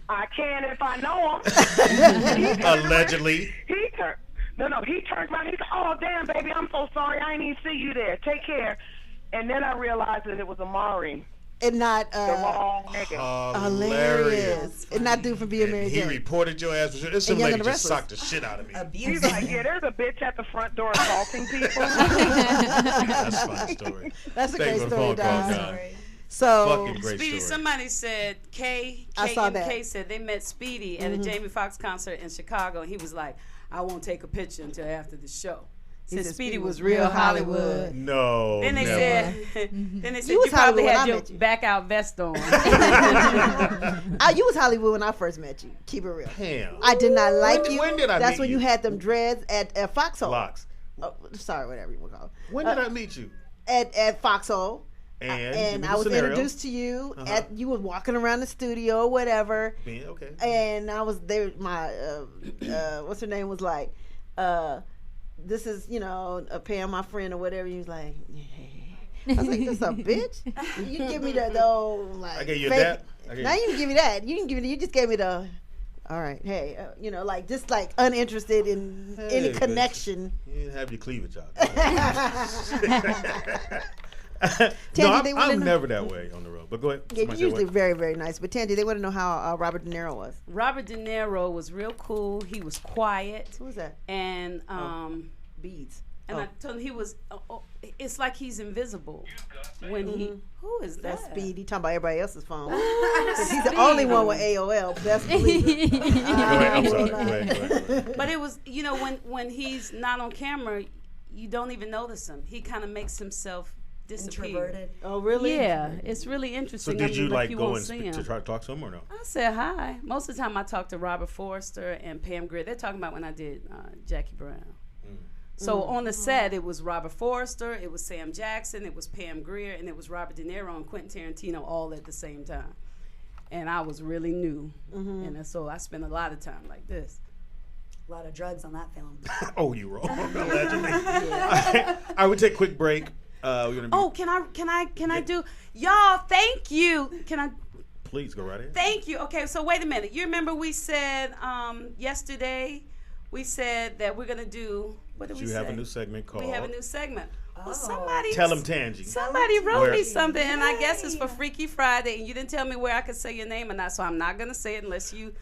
I can if I know him. Allegedly. He turned around. He said, "Oh damn, baby, I'm so sorry. I ain't even see you there. Take care." And then I realized that it was Amari. And not The wrong nigga. hilarious. And not due for being Mary He Jane. reported your ass. This And lady Young and the just Restless. socked the shit out of me. He's like, yeah, there's a bitch at the front door assaulting people. That's a fun story. That's a Thanks great for the story, phone call, Don. Don. So, Fucking great Speedy, story. somebody said, K I saw that. K said they met Speedy at a Jamie Foxx concert in Chicago. And he was like, I won't take a picture until after the show. He Said said Speedy Speedy was was real real Hollywood. No. Then they never. said, You was you probably Hollywood when I had your met you. back out vest on. you was Hollywood when I first met you. Keep it real. Damn. I did not like you. When did I That's meet when you you? had them dreads at Foxhole. Locks. Oh, sorry, whatever you want to call it. When did I meet you? At Foxhole. And I was introduced to you you was walking around the studio or whatever. Okay. And I was there. My what's her name was like, this is Pam, my friend or whatever. He was like, I was like, this a bitch. You give me the like. I gave you fake, that. Now you didn't give me that. You didn't give me. You just gave me the. All right. Hey, like just like uninterested in any connection. You didn't have your cleavage out. Tangy, I'm never that way on the road. But go ahead. Yeah, you're usually very, very nice. But Tangy, they want to know how Robert De Niro was. Robert De Niro was real cool. He was quiet. Who was that? And Beads. And I told him he was. It's like he's invisible when he. Who is that? That's Speed. He talking about everybody else's phone. He's the only one with AOL. Best believe it. I'm sorry. Go ahead. But it was, when he's not on camera, you don't even notice him. He kind of makes himself disappear. Introverted. Oh, really? Yeah, it's really interesting. So did you like go and to try to talk to him or no? I said hi. Most of the time I talk to Robert Forster and Pam Grier. They're talking about when I did Jackie Brown. So on the set, it was Robert Forster, it was Sam Jackson, it was Pam Grier, and it was Robert De Niro and Quentin Tarantino all at the same time. And I was really new. And so I spent a lot of time like this. A lot of drugs on that film. Oh, you wrong. Allegedly. I would take a quick break. Can I do? Y'all, thank you. Can I? Please go right ahead. Thank you. Okay, so wait a minute. You remember we said yesterday, we said that we're going to do, what did we say? You have a new segment called. We have a new segment. Well, Tell them Tangy. Somebody wrote me something, and I guess it's for Freaky Friday, and you didn't tell me where I could say your name or not, so I'm not going to say it unless you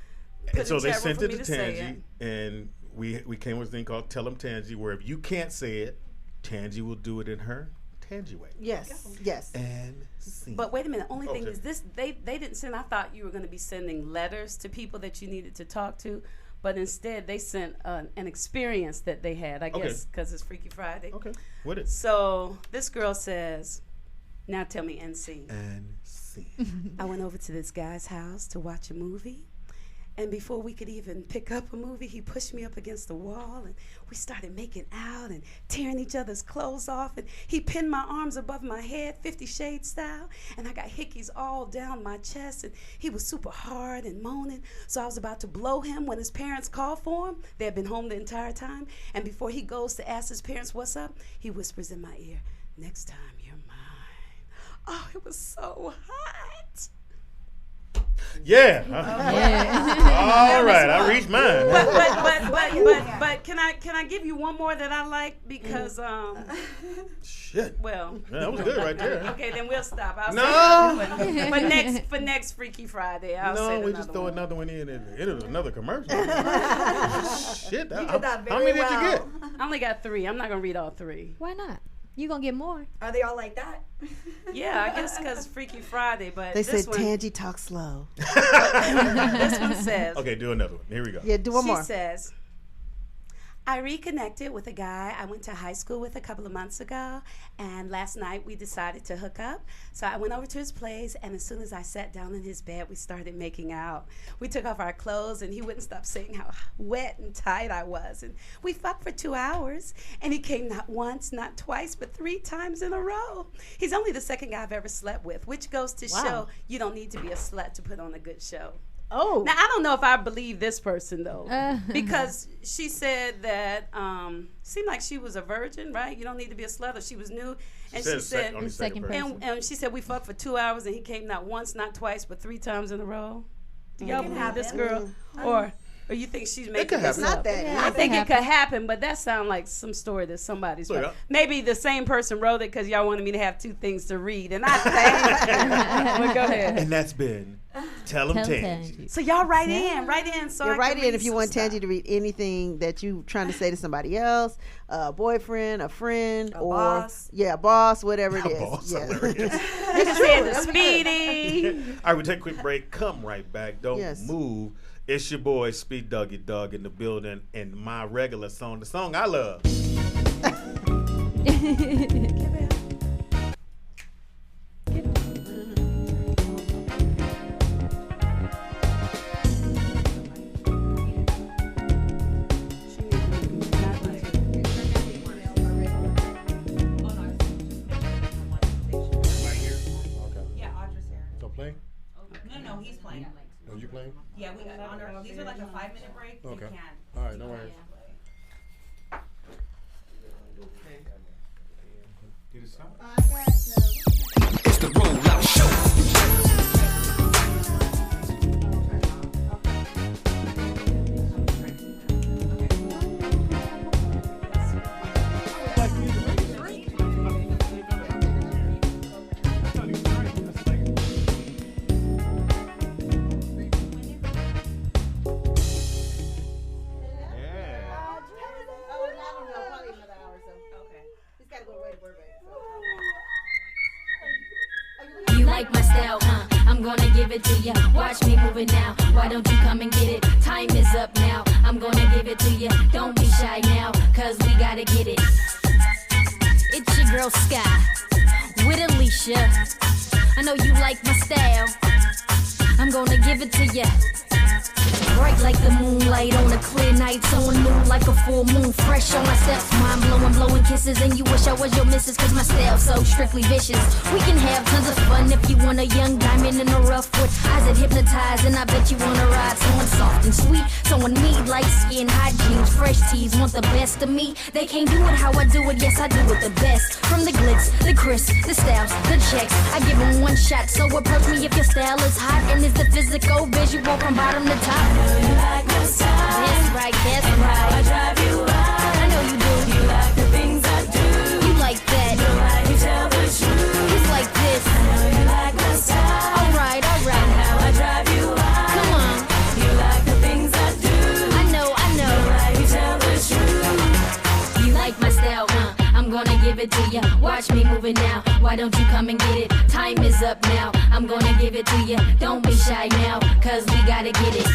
put and so it they in chat room sent for it me to to say Tangy, it. and we came with a thing called Tell them Tangy, where if you can't say it, Tangy will do it in her Tangy way. Yes. And scene. But wait a minute. Only thing is this: they didn't send. I thought you were going to be sending letters to people that you needed to talk to, but instead they sent an experience that they had. I guess because it's Freaky Friday. Okay. What is? So this girl says, "Now tell me NC." And scene. I went over to this guy's house to watch a movie. And before we could even pick up a movie, he pushed me up against the wall, and we started making out and tearing each other's clothes off. And he pinned my arms above my head, 50 Shades style, and I got hickeys all down my chest. And he was super hard and moaning. So I was about to blow him when his parents called for him. They had been home the entire time. And before he goes to ask his parents what's up, he whispers in my ear, "Next time you're mine." Oh, it was so hot. Yeah. All right, I reached mine. But can I give you one more that I like because shit. Well, that was good right there. Okay, then we'll stop. I'll No. for next Freaky Friday. We just throw another one in and it was another commercial. Shit. How many did you get? I only got 3. I'm not gonna read all 3. Why not? You gonna get more? Are they all like that? Yeah, I guess because Freaky Friday. But they this said one, Tangy talk slow. This one says. Okay, do another one. Here we go. Yeah, do one more. She says, I reconnected with a guy I went to high school with a couple of months ago, and last night we decided to hook up. So I went over to his place, and as soon as I sat down in his bed, we started making out. We took off our clothes, and he wouldn't stop saying how wet and tight I was. And we fucked for 2 hours, and he came not once, not twice, but 3 times in a row. He's only the second guy I've ever slept with, which goes to show you don't need to be a slut to put on a good show. Oh. Now, I don't know if I believe this person, though, because she said that seemed like she was a virgin, right? You don't need to be a slut, or she was new. And she said, and she said, we fucked for 2 hours, and he came not once, not twice, but 3 times in a row. Do y'all believe this girl? Or you think she's making this up? I think it could happen, but that sounds like some story that somebody's wrote. Maybe the same person wrote it because y'all wanted me to have 2 things to read, and I think. Well, go ahead. And that's been Tell them Tangy. So y'all write in. So write in if you want Tangy to read anything that you trying to say to somebody else, a boyfriend, a friend, or boss. Yeah, boss, whatever it is. Boss, yeah. You can say it to Speedy. All right, we take a quick break. Come right back. Don't move. It's your boy, Speed Dougie Doug, in the building, and my regular song, the song I love. Yeah, Audra's here. So play? No, he's playing. Oh, you playing? Yeah, these are like a 5-minute break. Okay. You can. All right, no worries. Did it stop? It's the Rollout Show. You like my style, huh? I'm gonna give it to ya. Watch me move it now. Why don't you come and get it? Time is up now. I'm gonna give it to ya. Don't be shy now, cause we gotta get it. It's your girl Sky with Alicia. I know you like my style. I'm gonna give it to ya. Bright like the moonlight on a clear night, so new like a full moon, fresh on my steps, mind blowing, blowing kisses, and you wish I was your missus, cause my style so strictly vicious. We can have tons of fun if you want a young diamond in a rough with eyes that hypnotize, and I bet you wanna ride someone soft and sweet, someone neat, light skin, hot jeans, fresh tees, want the best of me. They can't do it how I do it, yes I do it the best. From the glitz, the crisp, the styles, the checks, I give them one shot, so approach me if your style is hot, and it's the physical, visual from bottom to top. You like my style. That's right, that's and right. How I drive you wild. I know you do. You like the things I do. You like that. You like to tell the truth. It's like this. I know you like my style. Alright, alright. And how I drive you wild. Come on. You like the things I do. I know. You like to tell the truth. You like my style, huh? I'm gonna give it to ya. Watch me move it now. Why don't you come and get it? Time is up now. I'm gonna give it to ya. Don't be shy now, cause we gotta get it.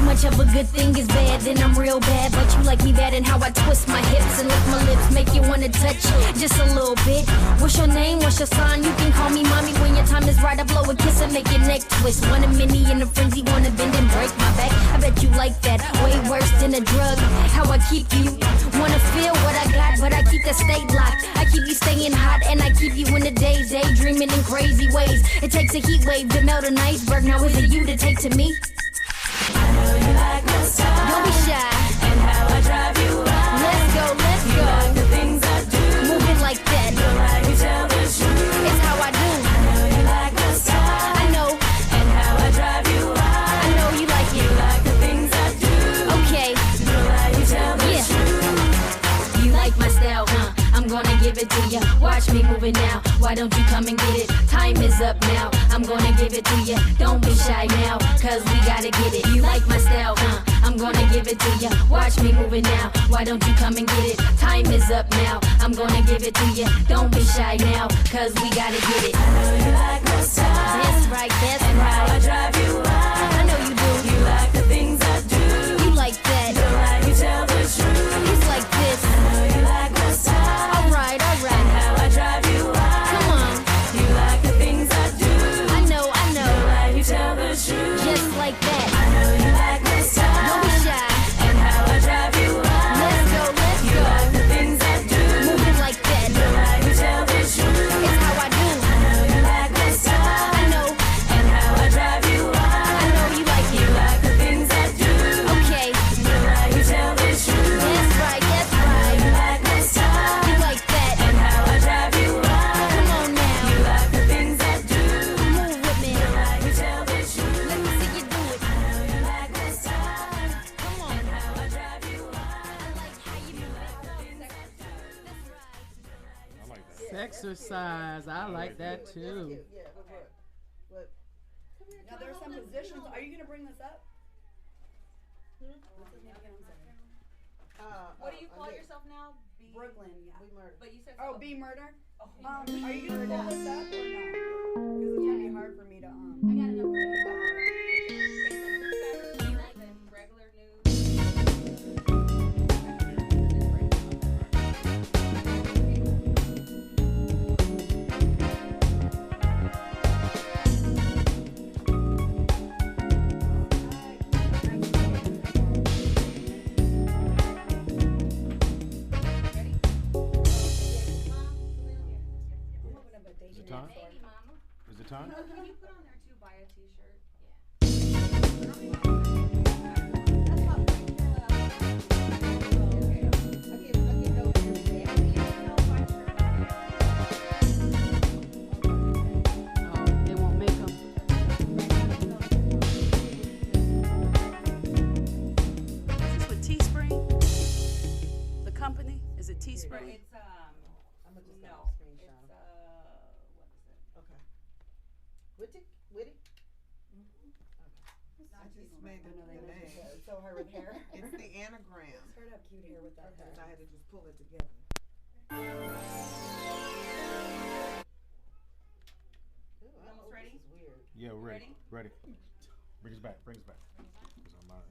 Much of a good thing is bad, then I'm real bad. But you like me bad and how I twist my hips and lick my lips, make you wanna touch just a little bit. What's your name? What's your sign? You can call me mommy when your time is right. I blow a kiss and make your neck twist. Want a mini in a frenzy, wanna bend and break my back. I bet you like that, way worse than a drug. How I keep you, wanna feel what I got, but I keep that state locked. I keep you staying hot and I keep you in the days, daydreaming in crazy ways. It takes a heat wave to melt an iceberg. Now is it you to take to me? I know you like my style. Don't be shy. And how I drive you wild. Let's go, let's go. You like the things I do. Move it like that. You like to tell the truth. It's how I do. I know you like my style. I know. And how I drive you wild. I know you like it. You like the things I do. Okay. You like to tell the truth. You like my style, huh? I'm gonna give it to ya. Watch me move it now. Why don't you come and get it? Time is up now. I'm gonna give it to ya. Don't be shy now, cause we gotta get it. You like my style, huh? I'm gonna give it to ya. Watch me move it now. Why don't you come and get it? Time is up now. I'm gonna give it to ya. Don't be shy now, cause we gotta get it. I know you like my style. That's right, that's and right. How I drive you wild. I know you do. You like the things I do. You like that. You like to tell the truth. It's like this. I know you like my style. Alright, alright. And how I drive you wild. Come on. You like the things I do. I know. You like to tell the truth. Just like that. I know you like my style. Don't be shy. And how I drive you wild. Let's go, let's go. You like the things I do. Move it like that. You like to tell the truth. It's how I do. I know you like my style. I know. And how I drive you wild. I know you like it. You like the things I do. Okay. You like to tell the truth. That's right, that's right. You like my style. You like that. And how I drive you wild. Come on now. You like the things I do. Move with me. You like to tell the truth. Let me see you do it. I know you like my style. Come on. And how I drive you wild. I like how you move it. The things I do. That's right. Sexercise. I like that too. Now there's some positions. Are you gonna bring this up? What's his name again? I'm sorry. What do you call yourself now? Brooklyn, yeah. Be murder. But you said B murder. Oh, are you gonna pull this up or no? Because it's gonna be hard for me to I got enough regular Is it time? Is it time? Can you put on there too? Buy a t-shirt. They won't make them. Is this with Teespring? The company? Is it Teespring? It's no. It's what is it? Okay. Witty? just made the name. So her with hair. It's the anagram. Start up cute hair with that hair. I had to just pull it together. Almost ready? Yeah, we're ready. Ready. Bring us back. 'Cause I'm not-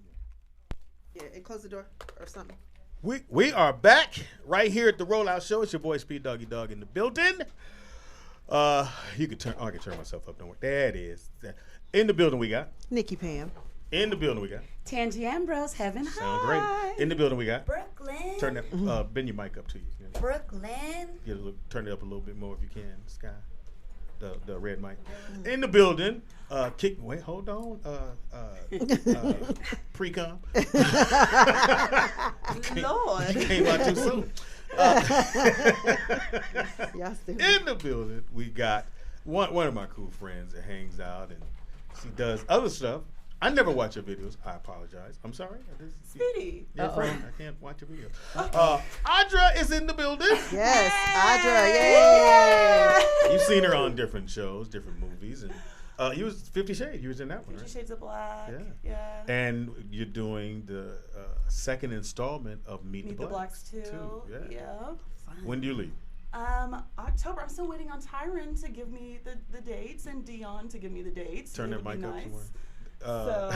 Yeah, and close the door or something. We are back right here at the Rollout Show. It's your boy Speed Doggy Dog in the building. You can turn. I can turn myself up. Don't worry. There it is. In the building we got Nikki Pam. In the building we got Tangi Ambrose, Heaven High. Sound great. In the building we got Brooklyn. Turn that. Bend your mic up to you. Brooklyn. Turn it up a little bit more if you can, Sky. The red mic. In the building. Wait, hold on. Pre-com. Lord. You came out too soon. In the building, we got one of my cool friends that hangs out and she does other stuff. I never watch your videos. I apologize. I'm sorry. Speedy. I can't watch your videos. Audra is in the building. Yes, Audra. Yay! You've seen her on different shows, different movies, and you was 50 Shades. You was in that one, 50 right? Shades of Black. Yeah. And you're doing the second installment of Meet the Blacks too. Yeah. When do you leave? October. I'm still waiting on Tyron to give me the dates and Dion to give me the dates. Turn that mic up somewhere. So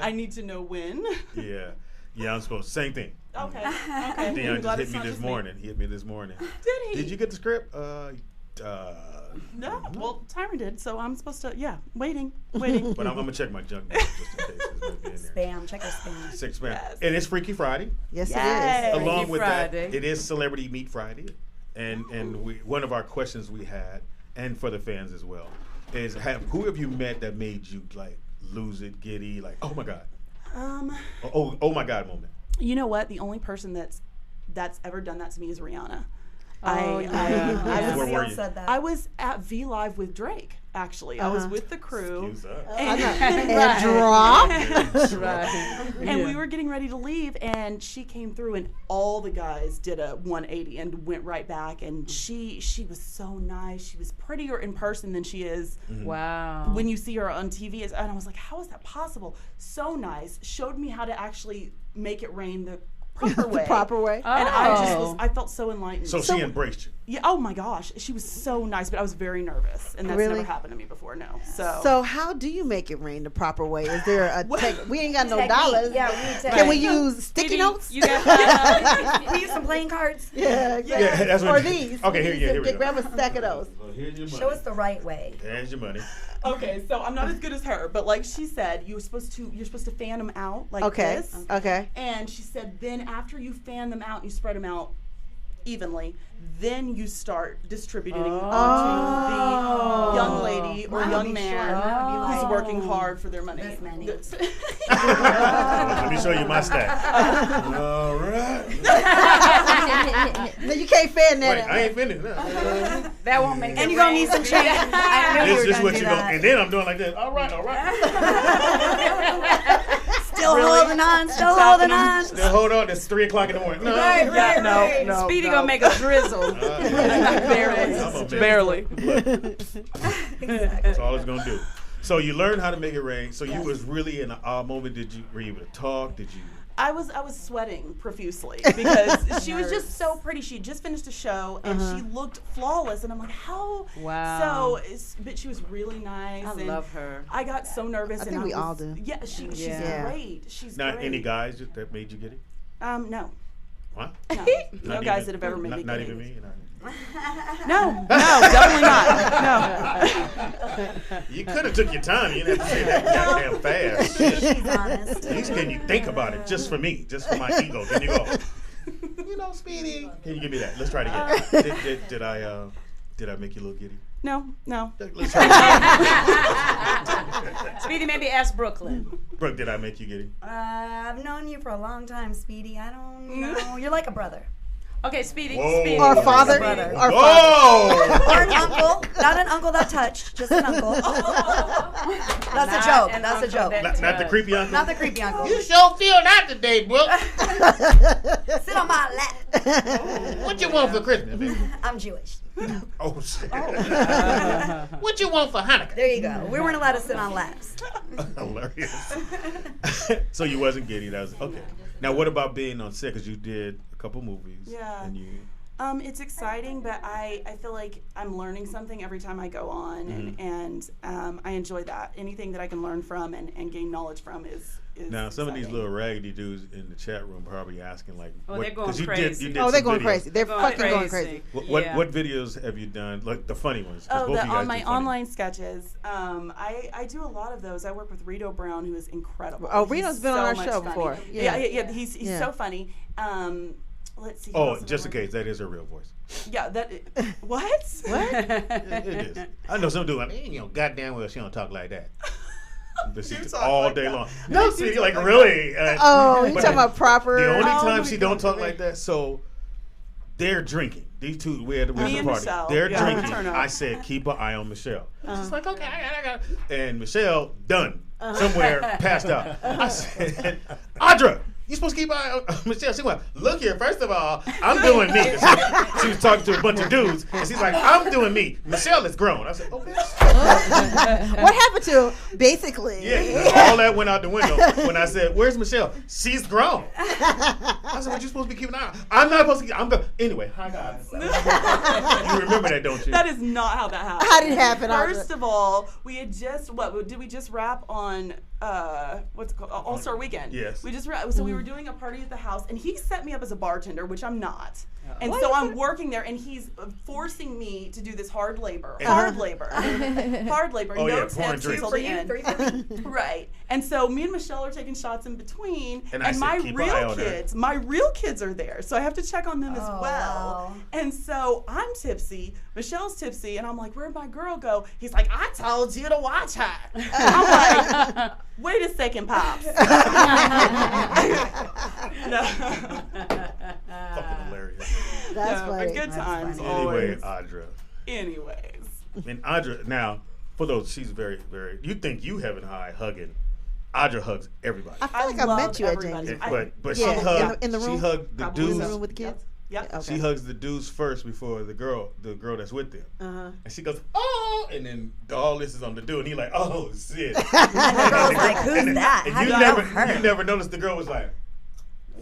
I need to know when. Yeah, I'm supposed. Same thing. Okay. Dion just hit me this morning. He hit me this morning. Did he? Did you get the script? No. Well, Tyron did, so I'm supposed to. Yeah, waiting. But I'm gonna check my junk mail just in case it might be in there. Spam. Check our spam. Six spam. Yes. And it's Freaky Friday. Yes, it is. Along Freaky with Friday. that, it is Celebrity Meet Friday, and one of our questions we had, and for the fans as well, is who have you met that made you like lose it, giddy, like oh my god, oh my god moment. You know what? The only person that's ever done that to me is Rihanna. Where were you? Said that. I was at V Live with Drake. Actually, I was with the crew. Excuse us. And we were getting ready to leave, and she came through, and all the guys did a 180 and went right back. And she was so nice. She was prettier in person than she is. Wow. When you see her on TV. And I was like, how is that possible? So nice. Showed me how to actually make it rain the proper way. The proper way. And I felt so enlightened. So she embraced you. Yeah. Oh my gosh, she was so nice, but I was very nervous, and that's never happened to me before. No. So how do you make it rain the proper way? Is there a we ain't got no Technique. dollars? Yeah, we need Can we use sticky notes? You got we use some playing cards. Yeah. That's or what these. Okay, here we go. Grab a stack of those. So here's your money. Show us the right way. There's your money. Okay, so I'm not as good as her, but like she said, you're supposed to fan them out like this. Okay. And she said then after you fan them out, you spread them out evenly, then you start distributing onto the young lady or young man who's working hard for their money. This many. Let me show you my stack. All right. No, you can't fan that. Wait, I ain't finished. that won't make it. And you're gonna need some change. I knew This you is were what gonna you do go, that. and then I'm doing like this. All right. Still holding on. Still holding on. Now hold on. It's 3:00 in the morning. No, Right. Speedy gonna make a drizzle. Barely. That's all it's gonna do. So you learned how to make it rain. So you was really in an awe moment. Were you able to talk? Did you? I was sweating profusely because she was just so pretty. She had just finished a show and she looked flawless, and I'm like, how? Wow. But she was really nice. I love her. I got so nervous. I think we all do. Yeah, she's great. She's Not great. any guys that made you get it? No. What? No guys that have ever made me Not get even it. me. No, definitely not. You could have took your time. You didn't have to say that goddamn fast. She's honest. At least can you think about it just for me, just for my ego? Then you go, Speedy. Can you give me that? Let's try it again. Did I make you a little giddy? No. Let's try it again. Speedy, maybe ask Brooklyn. Brooke, did I make you giddy? I've known you for a long time, Speedy. I don't know. You're like a brother. Okay, Speedy. Whoa. Speedy. Or father. Brother. Or Whoa! Or an uncle. Not an uncle that touched, just an uncle. That's a joke. That's a joke. Not the creepy uncle? Not the creepy uncle. You sure feel that today, Brooke. Sit on my lap. What you want for Christmas, baby? I'm Jewish. Oh, shit. What you want for Hanukkah? There you go. We weren't allowed to sit on laps. Hilarious. So you wasn't giddy. That was okay. Now, what about being on set? Because you did a couple movies. Yeah. And you. It's exciting, but I feel like I'm learning something every time I go on, and I enjoy that. Anything that I can learn from and gain knowledge from is now some exciting. of these little raggedy dudes in the chat room probably asking like, they're going you crazy. did They're some going videos. crazy. They're fucking going crazy. What videos have you done? Like the funny ones. 'Cause both of you guys On my do funny. online sketches, I do a lot of those. I work with Rito Brown, who is incredible. Oh, He's Rito's been so on our much show funny. before. Yeah, Yeah. He's Yeah. so funny. Let's see. who Oh, else just in have I case, that is her real voice. Yeah, that. What? It is. I know some dude like, goddamn well she don't talk like that. But she talk all like day that. long. No, see, like really. You but talking about proper? The only Oh time my she God, don't talk really? like that, so they're drinking. These two, we had a Me and party. Michelle. They're Yeah, drinking. turn up. I said, keep an eye on Michelle. Uh-huh. She's like, okay, I got it. And Michelle, done. Somewhere, passed out. I said, Audra, you supposed to keep an eye on Michelle. She went, look here, first of all, I'm doing me. She was talking to a bunch of dudes, and she's like, I'm doing me. Michelle is grown. I said, oh, bitch. What happened to basically? Yeah, all that went out the window when I said, where's Michelle? She's grown. I said, what you supposed to be keeping an eye on? I'm not supposed to I'm going. Anyway, hi guys. You remember that, don't you? That is not how that happened. How did it happen, Audra? First of all, we had just did we just wrap on what's it called All-Star Weekend? Yes. We just so we were doing a party at the house, and he set me up as a bartender, which I'm not. And Why so you I'm working there, and he's forcing me to do this hard labor. Uh-huh. Hard labor. Oh, no yeah, pouring tips drinks. until the end. Right. And so me and Michelle are taking shots in between, And I said, my keep an eye real on her. kids, my real kids are there. So I have to check on them as well. Wow. And so I'm tipsy, Michelle's tipsy, and I'm like, where'd my girl go? He's like, I told you to watch her. I'm like, wait a second, Pops. No. Fucking hilarious. That's No, funny. but good times Anyway, always. Audra. Anyways. And Audra, now, for those, she's very, very, you think you Heaven High hugging. Audra hugs everybody. I feel like I met you at James. But Yeah, she hugged, in the room? she hugged the Probably in dudes. the room with the kids? Yep. Okay. She hugs the dudes first before the girl that's with them. Uh-huh. And she goes, oh, and then all this is on the dude, and he like, oh shit. And the girl's like, who's that? And How you do you never, know her? you never noticed the girl was like,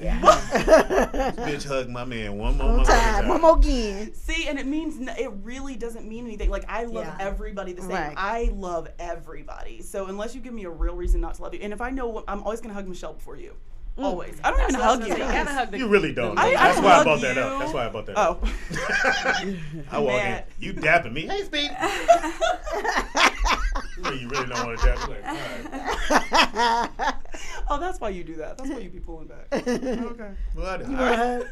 Yeah. this bitch hugged my man one more time. One more again. See, and it means it really doesn't mean anything. Like I love Yeah. everybody the same. Right. I love everybody. So unless you give me a real reason not to love you, and if I know, I'm always gonna hug Michelle before you. Always. I don't even hug you. You gotta hug the You really don't. I That's don't why I hug brought that you. up. That's why I brought that Oh. up. I walk Man. in, you dapping me. Hey, Speed. You really don't want to dap me. Like, all right. Oh, that's why you do that. That's why you be pulling back. Okay. Well, You want to hug?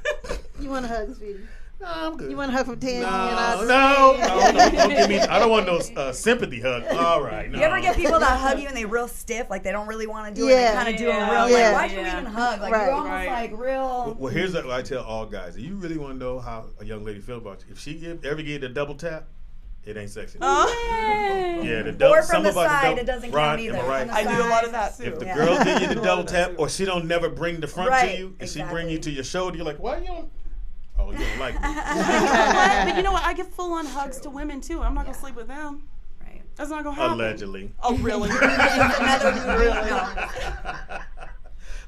You want to hug, sweetie? No, I'm good. You want to hug from 10? No, don't give me. I don't want no sympathy hug. All right. No. You ever get people that hug you and they real stiff, like they don't really want to do it, and Yeah. they kind of do it real, Yeah. like, why'd you even hug? Like, Right. you're almost Right. like real. Well, here's what I tell all guys. If you really want to know how a young lady feel about you, if she ever give you the double tap, it ain't sexy. Yeah, the double. Or from the something about side, double- it doesn't Ron, count either. am I right? From the I do a lot of that too. If the Yeah. girl give you the I do double all of that tap, too. or she don't never bring the front Right, to you, and she exactly. bring you to your shoulder, you're like, why you don't? Oh, you don't like me. But you know what? I give full on hugs to women too. I'm not gonna sleep with them. Right. That's not gonna happen. Allegedly. Oh really?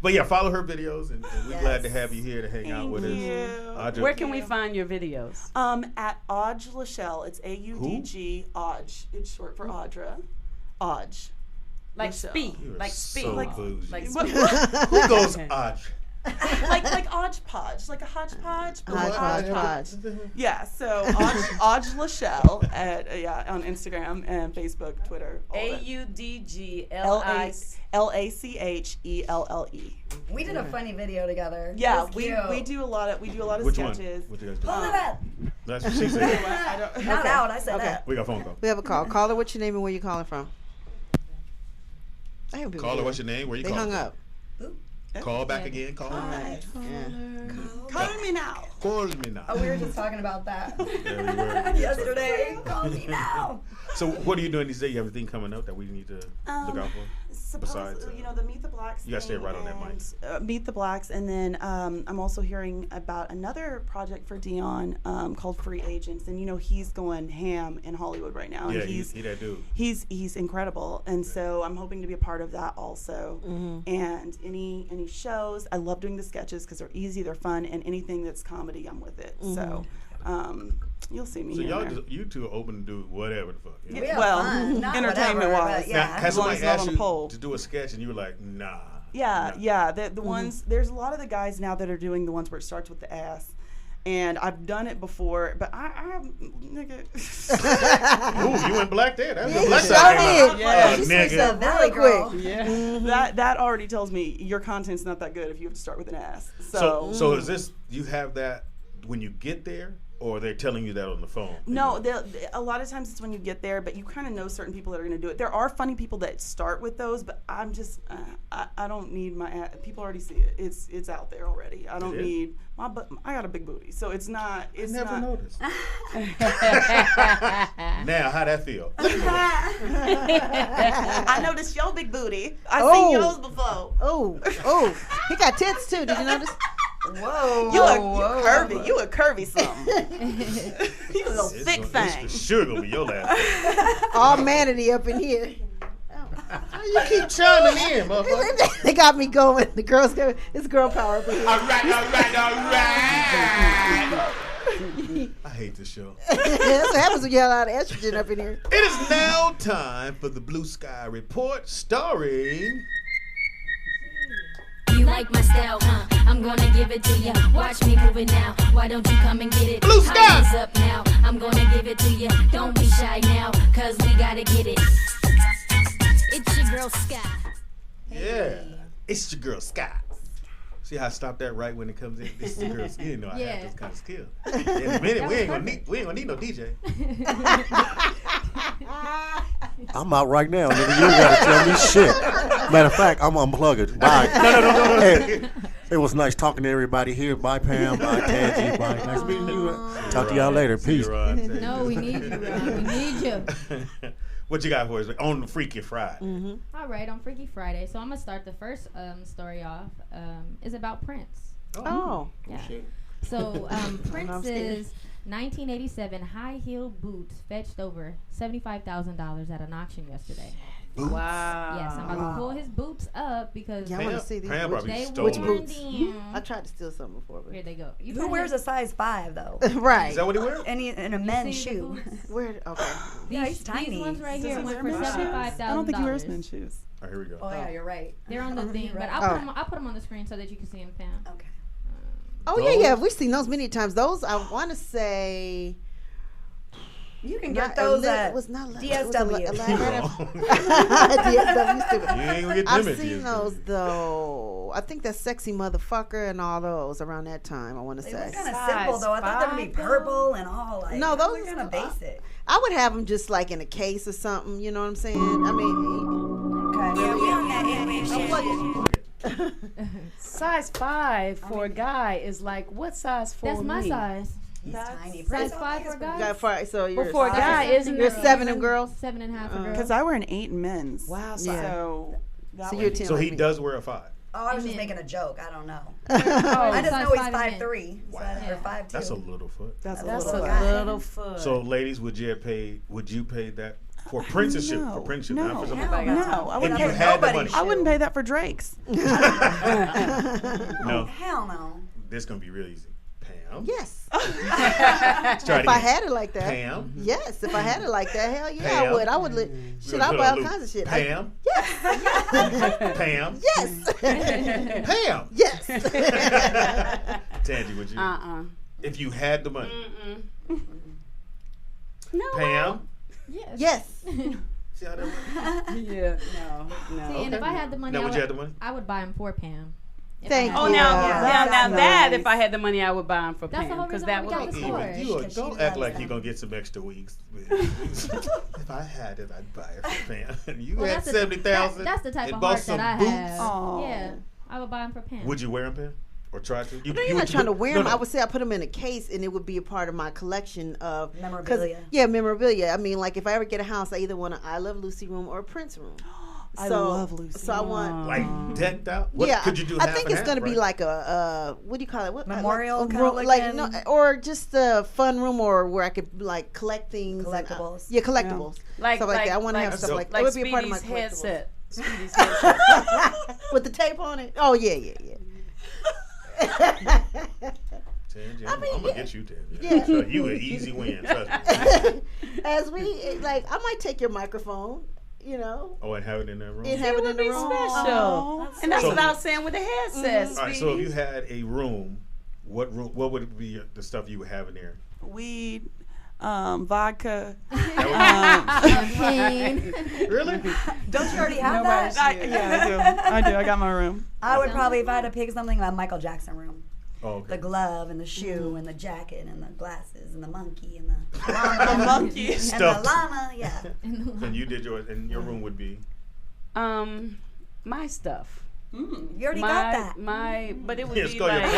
But yeah, follow her videos, and we're glad to have you here to hang out with us. Audra, Where can we find your videos? At Audge Lachelle. It's AUDG Audge. It's short for Audra. Audge. Like Lachelle. speed. You are Like so speed. bougie. Like What- speed. Who goes Audra? like hodgepodge, like a hodgepodge. but with Hodgepodge. Yeah, so Audge Lachelle at on Instagram and Facebook, Twitter. AUDGLICHELLE. We did a funny video together. Yeah, It was we cute. do a lot of Which one? sketches. What you guys do? Pull it up. That's what she said. I don't, Not okay. out. I said Okay. that. We got a phone call. We have a call. Caller, what's your name and where you calling from? I hear people Caller, do what's that. your name? Where you They calling hung from? up. Call back again. Call. Yeah. Call me now. Call me now. Oh, we were just talking about that Yeah, we were. yesterday. Call me now. So what are you doing these days? You have anything coming up that we need to look out for? Besides, the Meet the Blacks. You gotta stay right on that mic. Meet the Blacks, and then I'm also hearing about another project for Dion called Free Agents, and he's going ham in Hollywood right now. Yeah, and he's that dude. He's incredible, and so I'm hoping to be a part of that also. And any shows, I love doing the sketches because they're easy, they're fun, and anything that's comedy, I'm with it. So. You'll see me. So you two are open to do whatever the fuck. Well, entertainment wise. Now, has somebody asked you to do a sketch and you were like, nah? Yeah. The ones, there's a lot of the guys now that are doing the ones where it starts with the ass. And I've done it before, but I'm nigga. Ooh, you went black there. That's the black side. Yeah, nigga. Valley girl. Yeah. That already tells me your content's not that good if you have to start with an ass. So is this, you have that when you get there? Or they're telling you that on the phone? No, a lot of times it's when you get there, but you kind of know certain people that are going to do it. There are funny people that start with those, but I'm just, I don't need people already see it. It's out there already. I don't need I got a big booty, so it's not. It's never not. noticed. Now, how that feel? I noticed your big booty. I seen yours before. Oh, he got tits too. Did you notice? Whoa, you curvy. You a curvy something. You a little thick thing. It's for sure gonna be your last. All manatee up in here. You keep chiming in, motherfucker. They got me going. The girls go. It's girl power up in here. All right. I hate this show. That's what happens when you have a lot of estrogen up in here. It is now time for the Blue Sky Report, starring. You like my style, huh? I'm gonna give it to you. Watch me move it now. Why don't you come and get it? Blue Sky! Hands up now. I'm gonna give it to you. Don't be shy now, cause we gotta get it. It's your girl Sky. Yeah, it's your girl Sky. See how I stopped that right when it comes in? This is your girl Sky. You know I have this kind of skill. In a minute, we ain't gonna need no DJ. I'm out right now, nigga. You ain't gotta tell me shit. Matter of fact, I'm unplugged. Bye. No. Hey, it was nice talking to everybody here. Bye, Pam. Bye, Tangy. Bye. Nice meeting you. Talk to y'all later. Peace. No, we need you, Ron. We need you. What you got for us on Freaky Friday? All right, on Freaky Friday. So I'm gonna start the first story off. Is about Prince. Oh. Yeah. So Prince's 1987 high heel boots fetched over $75,000 at an auction yesterday. Boots? Wow. Yes, I'm about to pull his boots up because I want to see these. Which boots? I tried to steal some before. But here they go. Who wears a size 5 though? Right. Is that what he wears? In a men's shoe. Where? Okay. Yeah, he's tiny. These ones right here went for men's shoes? $75,000. I don't think he wears men's shoes. All right, here we go. Oh yeah, you're right. They're on the thing, but I'll put them on the screen so that you can see them, Pam. Okay. Oh yeah. We've seen those many times. Those I want to say. You can get those at DSW. DSW. I've seen those though. I think that's Sexy Motherfucker and all those around that time. I want to say. It was kind of simple though. I thought they would be purple and all like. No, those are kind of basic. I would have them just like in a case or something. You know what I'm saying? I mean. Okay. Size 5 for a guy is like what size for me? That's my size. He's tiny. Size 5 for guys. So you're for a guy, isn't you're 7 in girls? 7.5 for girls. Because I wear an 8 in men's. Wow. So you're 10. So he does wear a 5. Oh, I was just making a joke. I don't know. I just know he's 5'3". Wow. Or 5'2". That's a little foot. That's a little foot. So ladies, would you pay that for Prince's for Prince's? No, not for no, somebody I wouldn't if you pay had the money. I wouldn't pay that for Drake's. No. Hell no. This is gonna be real easy. Pam. Yes. If I had it like that. Pam. Yes, if I had it like that, hell yeah, Pam. I would. I would. Shit, I buy all kinds of shit. Pam. Yes. Pam. Yes. Pam. Yes. Tangy, would you? If you had the money. No. Pam. Yes. See how that works? Yeah. No. See, and if I had the money, Now, would you have the money? I would buy them for Pam. Thank you. Oh, now That's that nice. if I had the money, I would buy them for That's the Pam whole because reason that why we would got be the cute. score. Don't act like you're gonna get some extra weeks. If I had it, I'd buy it for Pam. You had 70,000. That's the type and of bought heart some that I boots. have. Oh. Yeah, I would buy them for Pam. Would you wear them, Pam? Or try to? You're not trying to wear them. I would say I put them in a case, and it would be a part of my collection of memorabilia. Yeah, memorabilia. I mean, like if I ever get a house, I either want an I Love Lucy room or a Prince room. I love Lucy. So I want like decked out. What yeah, could you do? I half think and it's going to half, be right? like a what do you call it? What Memorial like, kind of like no, or just a fun room, or where I could like collect things, Collectibles. yeah, collectables, stuff like that. I want to have stuff like that. It would be a part of my Speedy's headset. Speedy's headset with the tape on it. Oh yeah. Tangy, I I'm mean, gonna get you, Tangy. yeah. So you an easy win, trust me. As we like, I might take your microphone. You know. Oh, and have it in that room. And have it in the room. Special. And that's what I was saying with the headsets. All right, so if you had a room, what would it be the stuff you would have in there? Weed, vodka, champagne. Really? Don't you already have that? I do. I got my room. I would probably, if I had to pick something, my Michael Jackson room. Oh, okay. The glove and the shoe and the jacket and the glasses and the monkey and the The monkey. and Stuffed. the llama. Yeah. And you did yours, and your room would be? My stuff. You already got that. But it would Yes, be go your like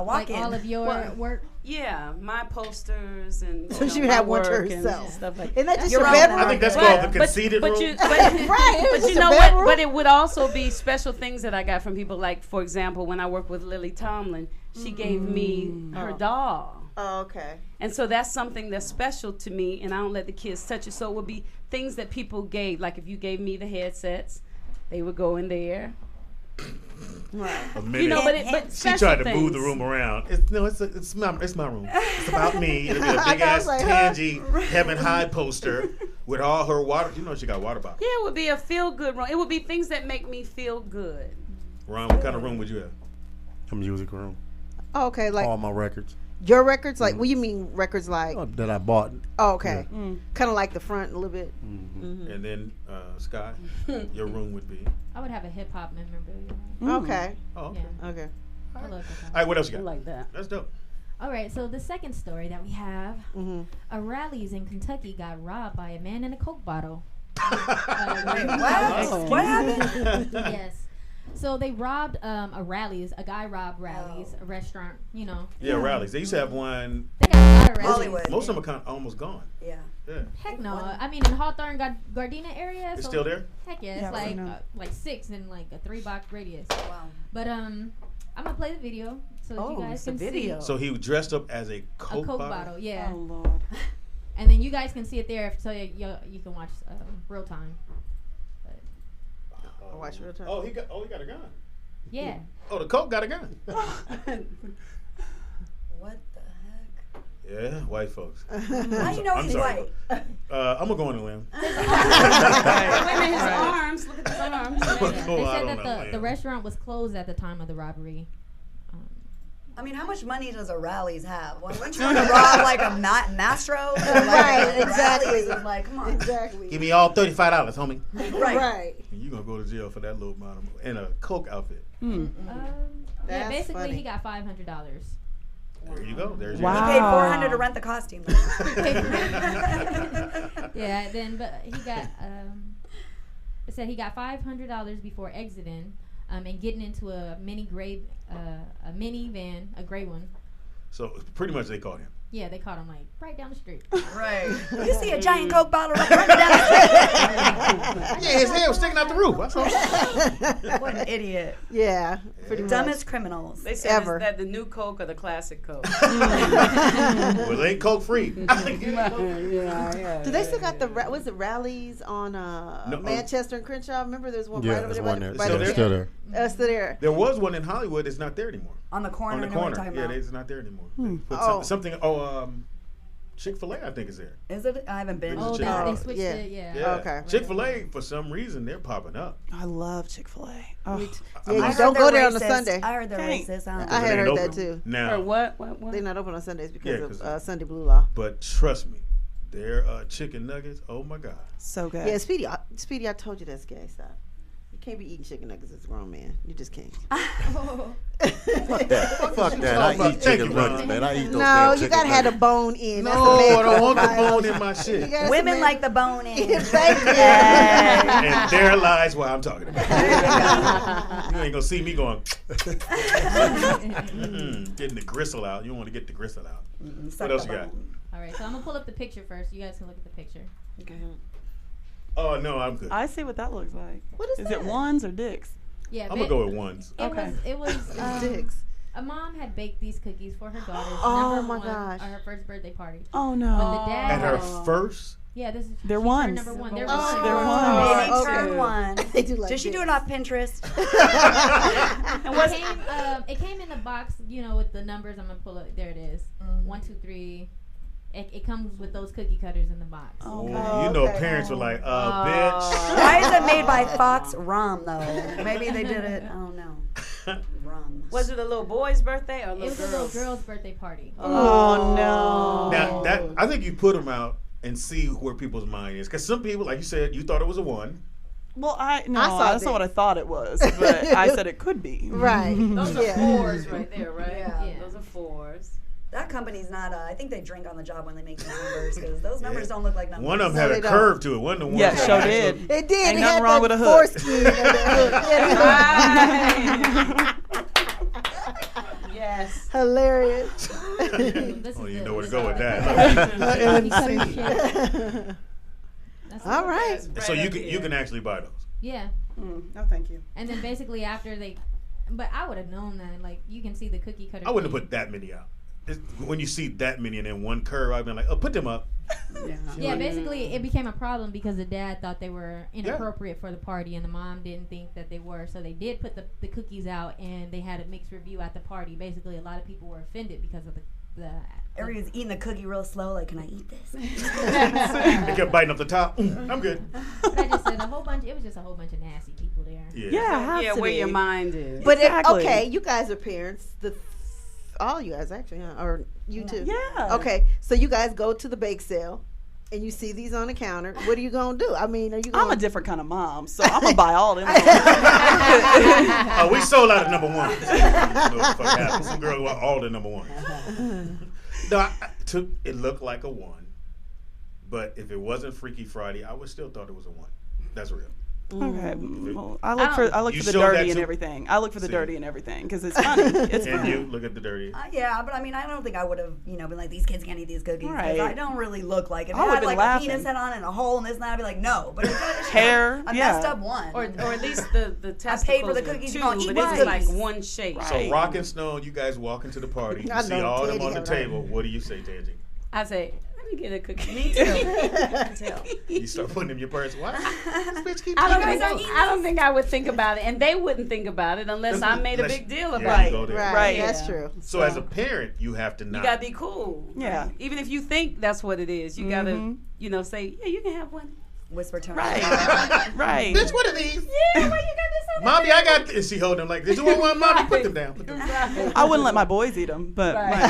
Like all of your work. Yeah, my posters and So she would have one to work and herself. stuff like Isn't that just Your your own bedroom? I think that's called the conceited room. Right, But it's you a know bedroom. what? But it would also be special things that I got from people. Like, for example, when I worked with Lily Tomlin, she gave me her doll. Oh, okay. And so that's something that's special to me, and I don't let the kids touch it. So it would be things that people gave. Like if you gave me the headsets, they would go in there. Right. A minute. You know, but she special tried to things. move the room around. It's my room. It's about me. It'll be a big ass like, Tangy Heaven High poster with all her water. You know she got water bottles. Yeah, it would be a feel good room. It would be things that make me feel good. Ron, what kind of room would you have? A music room. Oh, okay, like All my records your records, like what do you mean records like? that I bought. Oh, okay, kind of like the front a little bit. And then Sky, your room would be. I would have a hip hop memorabilia. Okay. Oh, okay. Yeah. Okay. I love hip hop. All right, what else you I got? like that. That's dope. All right, so the second story that we have, a Rallies in Kentucky got robbed by a man in a Coke bottle. What happened? Yes. So they robbed a Rallies. A guy robbed Rallies, a restaurant, you know. Yeah, rallies. They used to have one. They got a lot of Rallies. Hollywood. Most of them are kind of almost gone. Yeah. Yeah. Heck no. I mean, in Hawthorne, Gardena area. It's so still there? Heck yeah. Yeah, It's like 6 in like a 3-block radius. Wow. But I'm going to play the video so that you guys it's a can video. So he was dressed up as a see Coke, a Coke bottle. Yeah. Oh Lord. And then you guys can see it there so you can watch real time. But I'll watch real time. Oh, he got a gun. yeah. Oh, the Coke got a gun. What the heck? Yeah, white folks. How you know I'm he's sorry. white? I'm gonna go on a limb. Wait a minute, his arms. Look at his arms. Oh, They I said don't that know, the man. restaurant was closed at the time of the robbery. I mean, how much money does a Rallies have? Well, weren't you going to rob like a Mastro? Right, exactly. Rallies is like, come on. Exactly. Give me all $35, homie. Right. And you gonna go to jail for that little amount of, in a Coke outfit. Yeah, That's basically funny. he got $500. There you go. There's Wow. He paid $400 to rent the costume. Yeah, then but he got it said he got $500 before exiting and getting into a minivan, a gray one. So pretty much they caught him. Yeah, they caught him like right down the street. Right. You see a giant Coke bottle running down the street. Yeah, his head was sticking out the roof. That's all. What an idiot. Yeah. Pretty much. Dumbest criminals. They said Ever. is that the new Coke or the classic Coke? Well, they ain't Coke free. Do they still got the was it Rallies on Manchester and Crenshaw? Remember there's one Yeah, right over there's there. one there. Right Still over there? Still there. Still there. There was one in Hollywood. It's not there anymore. On the corner. On the I know what corner. you're talking Yeah, about. it's not there anymore. Hmm. They put Oh. something. Chick-fil-A, I think, is there. Is it? I haven't been. Oh, Chick-fil-A. they switched yeah. it. Yeah. Yeah. Okay. Chick-fil-A, for some reason, they're popping up. I love Chick-fil-A. Oh. Yeah, I you heard don't they're go there on a racist. Sunday. I heard they're Thanks. racist. I It had ain't heard open. that too. Now, Or what? They're not open on Sundays because Yeah, of 'cause- Sunday Blue Law. but trust me, their chicken nuggets, oh my God. So good. Yeah, Speedy, I told you that's gay. Stop. You can't be eating chicken nuggets as a grown man. You just can't. Fuck that. Fuck that. I eat Thank chicken you, nuggets, Ron. man. I eat those No, damn you chicken gotta have the nuggets. bone in. That's a No, man I don't want the vibe. bone in my You shit. gotta- Women man- like the bone in. Thank you. And there lies what I'm talking about. You ain't gonna see me going, getting the gristle out. You don't want to get the gristle out. What else you got? All right, so I'm gonna pull up the picture first. You guys can look at the picture. Okay. Oh no, I'm good. I see what that looks like. What is Is that? it ones or dicks? Yeah, I'm gonna go with ones. It was dicks. A mom had baked these cookies for her daughter's Oh, number my one gosh. at her first birthday party. Oh no! But the dad At her first. Yeah, this is They're she ones. turned number one. They're They're ones. ones. Baby turn one. They do like Did she do this. it off Pinterest? It came in the box, with the numbers. I'm gonna pull it. There it is. 1, 2, 3. It comes with those cookie cutters in the box. Oh, you know, parents were like, bitch. Why is it made by Fox Rum though? Maybe they did it. I don't know. Rum. Was it a little boy's birthday or a It little was a little girl's birthday party. Oh no! Now I think you put them out and see where people's mind is, because some people, like you said, you thought it was a 1. Well, I that's saw not what I thought it was, but I said it could be. Right. Those are Yeah. 4s right there, right? Yeah. Those are 4s. That company's not. I think they drink on the job when they make the numbers because those numbers don't look like numbers. One of them had a curve to it. One of the ones. Yeah, sure did. It did. Ain't it nothing had wrong that with a hook. foreskin of the hook. Yes. Hilarious. I don't even know where to go with that. All right. So you can actually buy those. Yeah. No, thank you. And then basically after but I would have known that. Like, you can see the cookie cutter. I wouldn't have put that many out. When you see that many and then one curve, I've been like, put them up. Yeah, basically it became a problem because the dad thought they were inappropriate for the party and the mom didn't think that they were. So they did put the cookies out and they had a mixed review at the party. Basically, a lot of people were offended because of the Everybody's eating the cookie real slow. Like, can I eat this? They kept biting up the top. I'm good. But I just said it was just a whole bunch of nasty people there. Yeah, where your mind is. But okay, you guys are parents. All you guys actually, huh? Or you too? Yeah. Okay, so you guys go to the bake sale, and you see these on the counter. What are you gonna do? I mean, are you? I'm a different kind of mom, so I'm gonna buy all them. We sold out of number 1. Some girl want all the number 1. No, it looked like a 1, but if it wasn't Freaky Friday, I would still thought it was a 1. That's real. Okay, well, I look for the dirty and everything. I look for the dirty and everything because it's funny. It's and funny. you look at the dirty. Yeah, but I mean, I don't think I would have, been like, these kids can't eat these cookies. Right. I don't really look like it. If I it would've had like been laughing. a penis head on and a hole and this and that, I'd be like, no. But it's hair, a messed up one. Or at least the testicles. I paid for the were cookies. 2, You're gonna eat but it's cookies. like one shape. So Rock and Snow, you guys walk into the party, you I see know, all them Teddy, on the right. table. What do you say, Tangy? I say, let me get a cookie. Me too. You start putting them in your purse. What? This bitch keep I eating. don't think I would think about it, and they wouldn't think about it unless I made a big deal about Yeah, it. you go there. Right. Yeah. That's true. So as a parent, you have to not. You gotta be cool. Yeah. Even if you think that's what it is, you gotta, say, yeah, you can have one. Whisper tone. Right. Right. Bitch, what are these? Yeah, why you got this on Mommy, I got this. She hold them like this. You want one, Mommy? Put them down. Put them down. I wouldn't let my boys eat them, but I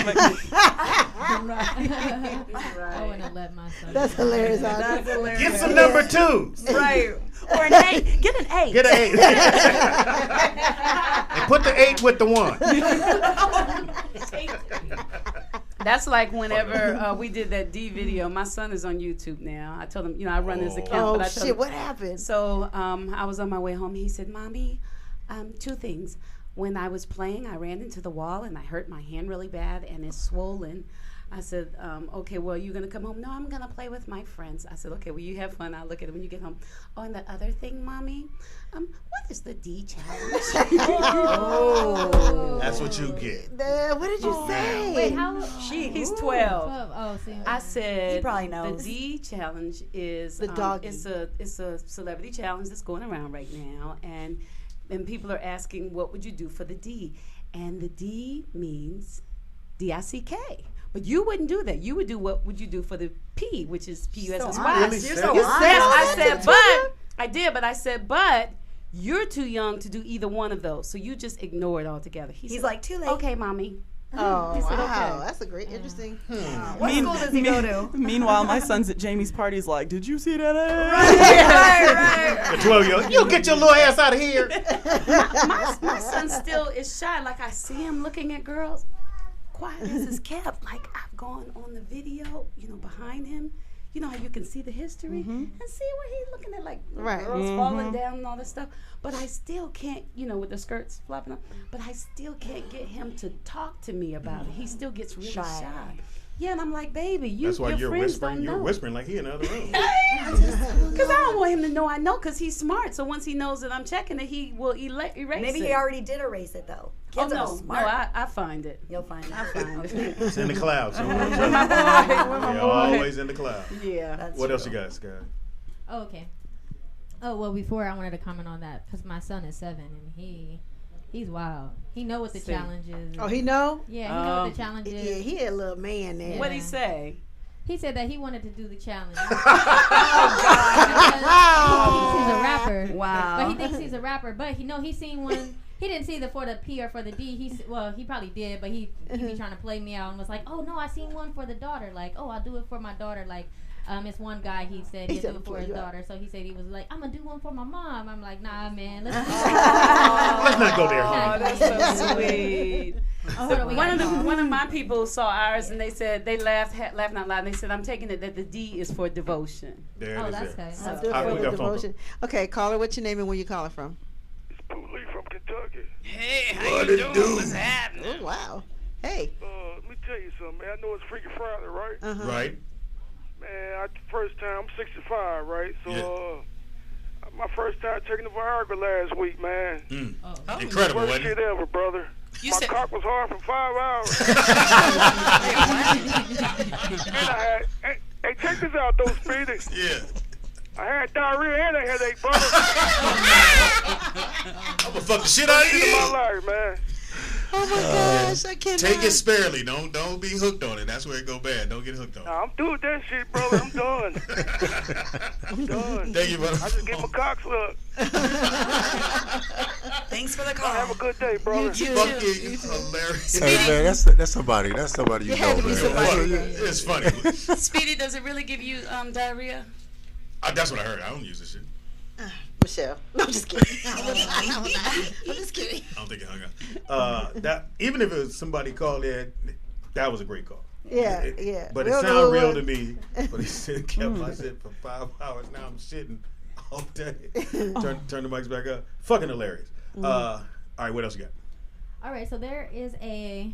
wouldn't let my son. That's hilarious. That's hilarious. Get some number 2s. Right. or an 8. Get an 8. Get an 8. And put the 8 with the 1. That's like whenever we did that D video. My son is on YouTube now. I told him, I run his account. Oh, but I told shit, him, what happened? So I was on my way home. He said, Mommy, 2 things. When I was playing, I ran into the wall and I hurt my hand really bad and it's swollen. I said, okay, well, you going to come home? No, I'm going to play with my friends. I said, okay, well, you have fun. I'll look at it when you get home. Oh, and the other thing, Mommy, what is the D challenge? Oh. That's what you get. What did you say? Wait, how? He's 12. Oh, see. I said he probably knows. The D challenge is the doggy. It's a celebrity challenge that's going around right now, and people are asking, what would you do for the D? And the D means D-I-C-K. But you wouldn't do that. You would do what would you do for the P, which is P-U-S-S-Y. You're so Yes, I honest. said, but I did, but I said, but you're too young to do either one of those, so you just ignore it altogether. He's like, too late. Okay, Mommy. Oh, He said, wow. okay. That's a great, interesting. What school does he go to? Meanwhile, my son's at Jamie's party. He's like, did you see that ass? Right. The 12-year-old, you get your little ass out of here. My son still is shy. Like, I see him looking at girls. Quiet as is kept. Like, I've gone on the video, behind him. You know how you can see the history and see what he's looking at, like girls falling down and all this stuff. But I still can't, with the skirts flopping up, but I still can't get him to talk to me about it. He still gets really shy. Yeah, and I'm like, baby, That's why your you're friends whispering. don't know. You're whispering like he in the other room. Because I don't want him to know I know, because he's smart. So once he knows that I'm checking it, he will erase it. Maybe he already did erase it, though. Kids oh, are no. smart. No, I find it. You'll find it. I find it. It's in the clouds. So With my boy. always in the cloud. Yeah. That's What true. else you got, Scott? Oh, okay. Oh, well, before I wanted to comment on that because my son is 7 and he's wild. He know what the challenge is. Oh, he know? Yeah, he know what the challenge is. Yeah, he a little man there. What'd he say? He said that he wanted to do the challenge. Oh, God. He thinks he's a rapper. Wow. But he thinks he's a rapper. But he's seen one. He didn't see the for the P or for the D. He probably did, but he be trying to play me out and was like, oh no, I seen one for the daughter. Like, oh, I'll do it for my daughter. Like, it's one guy he said he'd do it for his daughter. So he said he was like, I'm gonna do one for my mom. I'm like, nah, man, let's not go there. Oh, that's so sweet. Oh, One of my people saw ours and they said they laughed out loud and they said, I'm taking it that the D is for devotion. There it is. That's there. good. All right, For we the got phone devotion. Okay, caller, what's your name and where you calling from? Lee from Kentucky. Hey, how What you it doing? do? What's happening? Oh, wow. Hey. Let me tell you something, man. I know it's Freaky Friday, right? Uh-huh. Right. Man, first time, I'm 65, right? So, my first time taking the Viagra last week, man. Incredible, Worst wasn't shit it? ever, brother. My cock was hard for 5 hours. And I had, hey, check this out, though, Speedy. Yeah. I had diarrhea and a headache, brother. I'm gonna fuck the shit out of in you. my life, man. Oh my gosh, I cannot. Take it sparingly. Don't be hooked on it. That's where it go bad. Don't get hooked on it. Nah, I'm through with that shit, brother. I'm done. I'm done. Thank you, brother. I just get my cock sucked. Thanks for the call. Have a good day, brother. Fucking hilarious. Hey man, that's somebody you know, man. It's funny. Speedy, does it really give you diarrhea? That's what I heard. I don't use this shit. Michelle. No, I'm just kidding. I'm just kidding. I don't think it hung up. That even if it was somebody called in, that was a great call. Yeah, yeah. But real it sounded real good. to me. But he said, kept my shit for 5 hours. Now I'm shitting all day. Turn the mics back up. Fucking hilarious. All right, what else you got? All right, so there is a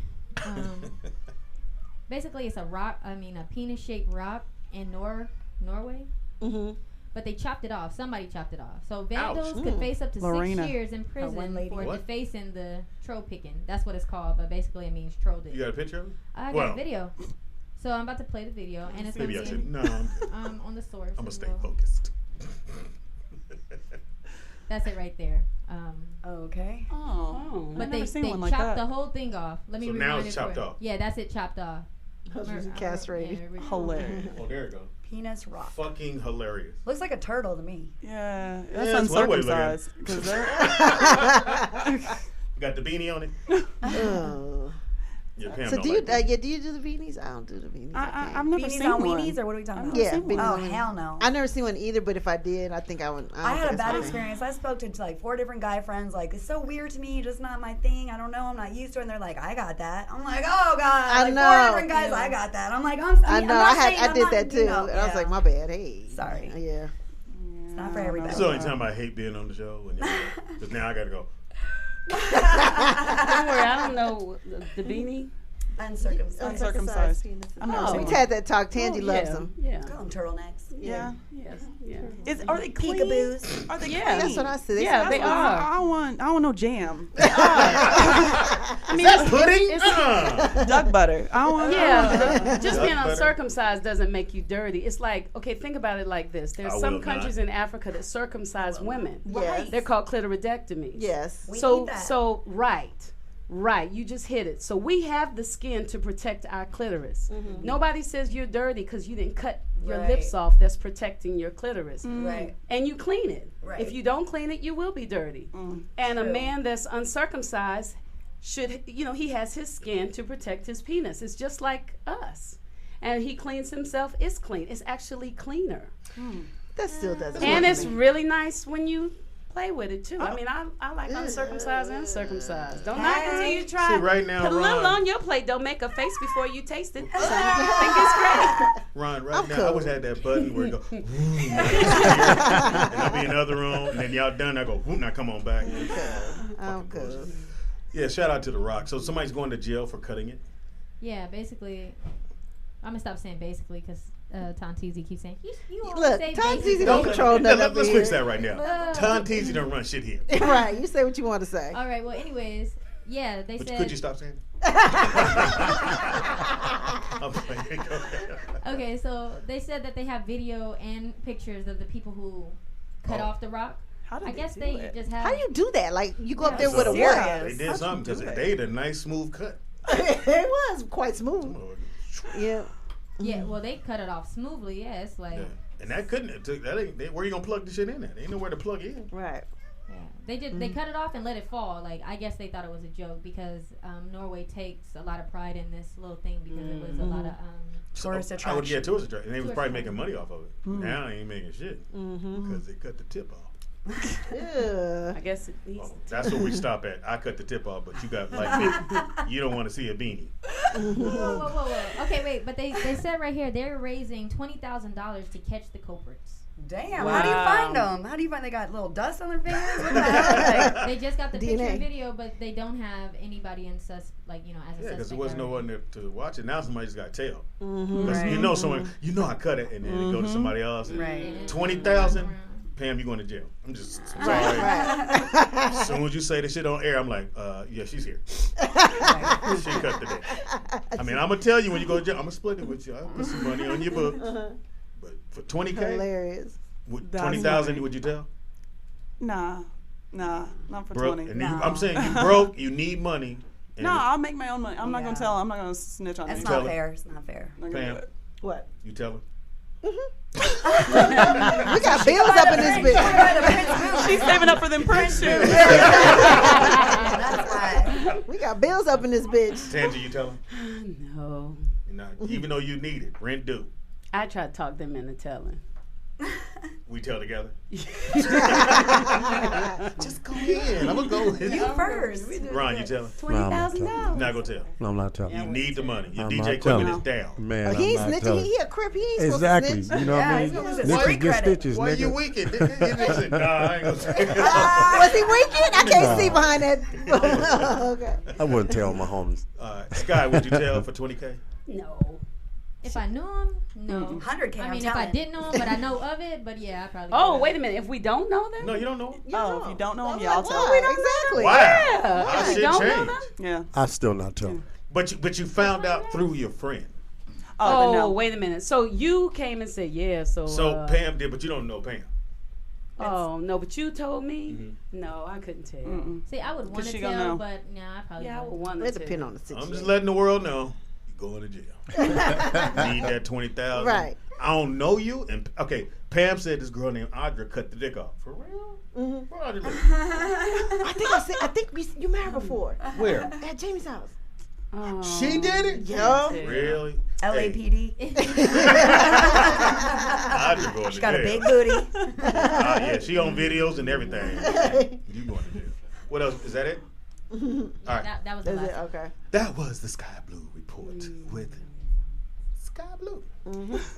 basically it's a penis-shaped rock in Norway. Mm-hmm. But they chopped it off. Somebody chopped it off. So vandals could face up to Lorena. 6 years in prison for What? defacing the troll picking. That's what it's called, but basically it means troll dick. You got a picture of it? I got a video. So I'm about to play the video, and it's Maybe I gonna should. be No, on the source. I'm gonna as stay well. focused. That's it right there. Okay. Oh, But I've they never seen one like chopped that. the whole thing off. Let me So rewind now it's it chopped for you. off. Yeah, that's it chopped off. Castrated. Hilarious. Oh, there you go. Penis rock. Fucking hilarious. Looks like a turtle to me. Yeah, Yeah, that's that's one way to look at it. uncircumcised. 'Cause they're Got the beanie on it? Oh. Yeah, Pam So don't do you like do you do the beanies? I don't do the beanies. I've never Beanies seen on one. weenies, or what are we talking about? Yeah, seen one. beanies Oh, on weenies. hell no. I never seen one either, but if I did, I think I would. I had a bad experience. I spoke to like 4 different guy friends. Like, it's so weird to me, just not my thing. I don't know. I'm not used to it. And they're like, I got that. I'm like, oh god. I Like, know. 4 different guys. I got that. I'm like, I know. I did that too. And I was like, my bad. Hey. Sorry. Yeah. It's not for everybody. It's the only time I hate being on the show. Because now I got to go. Don't worry, I don't know the beanie. Uncircumcised. I've never seen We've one. had that talk. Tangy loves them. Yeah. Call them turtlenecks. Yeah. Yes. Are they clean? Peekaboos. Are they Yeah. clean? That's what I said. Yeah, they are. I want no jam. I mean, That's pudding? Duck butter. I want. Yeah, just being Duck butter. uncircumcised doesn't make you dirty. It's like, okay, think about it like this. There's I some will countries not. in Africa that circumcise women. Yes. They're called clitoridectomies. Yes. We So need that. so right, you just hit it. So we have the skin to protect our clitoris. Nobody says you're dirty because you didn't cut your Right. lips off. That's protecting your clitoris. Right. And you clean it. Right. If you don't clean it, you will be dirty. And a True. man that's uncircumcised should, he has his skin to protect his penis. It's just like us. And he cleans himself. It's clean. It's actually cleaner. That still doesn't. And work it's for me. really nice when you play with it too. I mean, I like uncircumcised and circumcised. Don't knock until you try. See, right now, Put a little Ron- on your plate. Don't make a face before you taste it. Some people think it's great. Ron, right I'm now, cool. I always had that button where it go, and I'll be in another room, and then y'all done, I go, whoop, now come on back. I'm good. Yeah, shout out to The Rock. So somebody's going to jail for cutting it? Yeah, basically, I'm gonna stop saying basically because Tonteezy keeps saying you Look, say Tonteezy don't control nothing. Let's fix that right now. Tonteezy don't run shit here. Right, you say what you want to say. All right. Well, anyways, yeah, they said. Could you stop saying? I'm playing. Go ahead. Okay, so they said that they have video and pictures of the people who cut off the rock. I guess they just have. How you do that? Like you go up there with a what? They did something because they did a nice smooth cut. It was quite smooth. Yeah. Yeah. Well, they cut it off smoothly. Yeah, it's like. Yeah. And that couldn't. That ain't. Where you gonna plug the shit in at? Ain't nowhere to plug in. Right. Yeah. They just they cut it off and let it fall. Like I guess they thought it was a joke because Norway takes a lot of pride in this little thing because it was a lot of tourist attraction. I would get tourist attraction, and they was probably making money off of it. Now they ain't making shit because they cut the tip off. Yeah. I guess it needs. That's where we stop at. I cut the tip off, but you got like me. You don't want to see a beanie. Whoa. Okay, wait. But they said right here they're raising $20,000 to catch the culprits. Damn. Wow. How do you find them? How do you find they got little dust on their fingers? What the hell? They just got the DNA. picture and video, but they don't have anybody in as a suspect. Because there was no one there to watch it. Now somebody just got to tell. Mm-hmm. Because you know someone, I cut it, and then it go to somebody else. And 20,000. Pam, you going to jail. I'm just sorry. As soon as you say the shit on air, I'm like, yeah, she's here. She cut the day. I mean, I'm going to tell you when you go to jail, I'm going to split it with you. I'll put some money on your books. But for $20K? Hilarious. 20,000, would you tell? Nah, not for broke, 20. And no. I'm saying you broke, you need money. No, I'll make my own money. I'm not going to tell. I'm not going to snitch on That's you. not fair. It's not fair. Pam, what? You tell her? We got bills up in this bitch. She's saving up for them Prince shoes. That's why. We got bills up in this bitch. Tansy, you tell her? No. You're not, even though you need it, rent due. I try to talk them into telling. We tell together. Just go in. I'm gonna go in. You first. Ron, you tell him? $20,000. Not gonna tell. No, I'm not telling. You need the money. Your I'm DJ not equipment telling. is down. Man, He ain't I'm not snitching. telling. He a crip. He ain't Exactly. supposed to snitch. You know what I mean? he's gonna lose his Niggas street get credit. stitches, Why you nigga. weakened? He said, nah, I ain't gonna say it. Was he weekend? I can't see behind that. Okay. I wouldn't tell my homies. Sky, would you tell for 20K? No. If I knew him, no. 100K. I I'm mean, if I telling. didn't know him, but I know of it, but yeah, I probably. Oh, would. wait a minute. If we don't know them? No, you don't know. If you don't know them, Well, yeah, I'll tell. why? Exactly. Wow. Yeah. How We shit don't know changed. them? Yeah. I still not tell. But you found out through your friend. Oh, no. wait a minute. So you came and said, yeah, so. So Pam did, but you don't know Pam. Oh, no, but you told me? No, I couldn't tell. See, I would want to she gonna tell, know. but nah, I probably. Yeah, I would wouldn't. want It to depends on the situation. I'm just letting the world know you're going to jail. Need that 20,000. Right. I don't know you. And okay, Pam said this girl named Audra cut the dick off. For real? Where Audra live? I think you met her before. Where? At Jamie's house. Oh, She did it? Yeah. Really? LAPD. Audra going to She got a jail. big booty. Yeah, she on videos and everything. You going to jail. What else? Is that it? All right. That was the Is last. it? Okay. That was the Sky Blue Report with Sky Blue.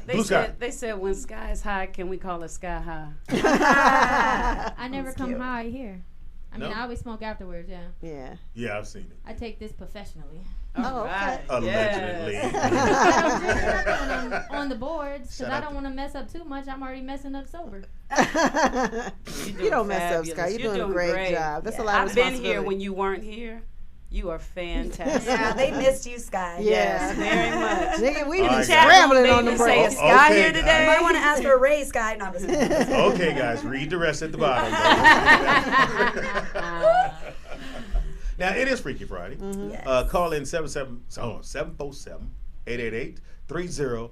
They Blue said, sky. they said when sky is high, can we call it sky high? I never come cute. high here. I mean, No? I always smoke afterwards. Yeah. Yeah. Yeah, I've seen it. I take this professionally. Oh, okay. Allegedly. I don't drink nothing on the boards because Shout I out don't to- want to mess up too much. I'm already messing up sober. You don't mess up, Sky. You're doing a great job. That's a lot of I've been responsibility. here when you weren't here. You are fantastic. Yeah, they missed you, Sky. Yeah. Yes. Very much. Nigga, we All be right, scrambling They on the even say, break. is Sky Okay, here guys. today? You might want to ask for a raise, Sky. No, I'm just kidding. Okay, guys, read the rest at the bottom. Now, it is Freaky Friday. Yes. Call in 747-888-3082.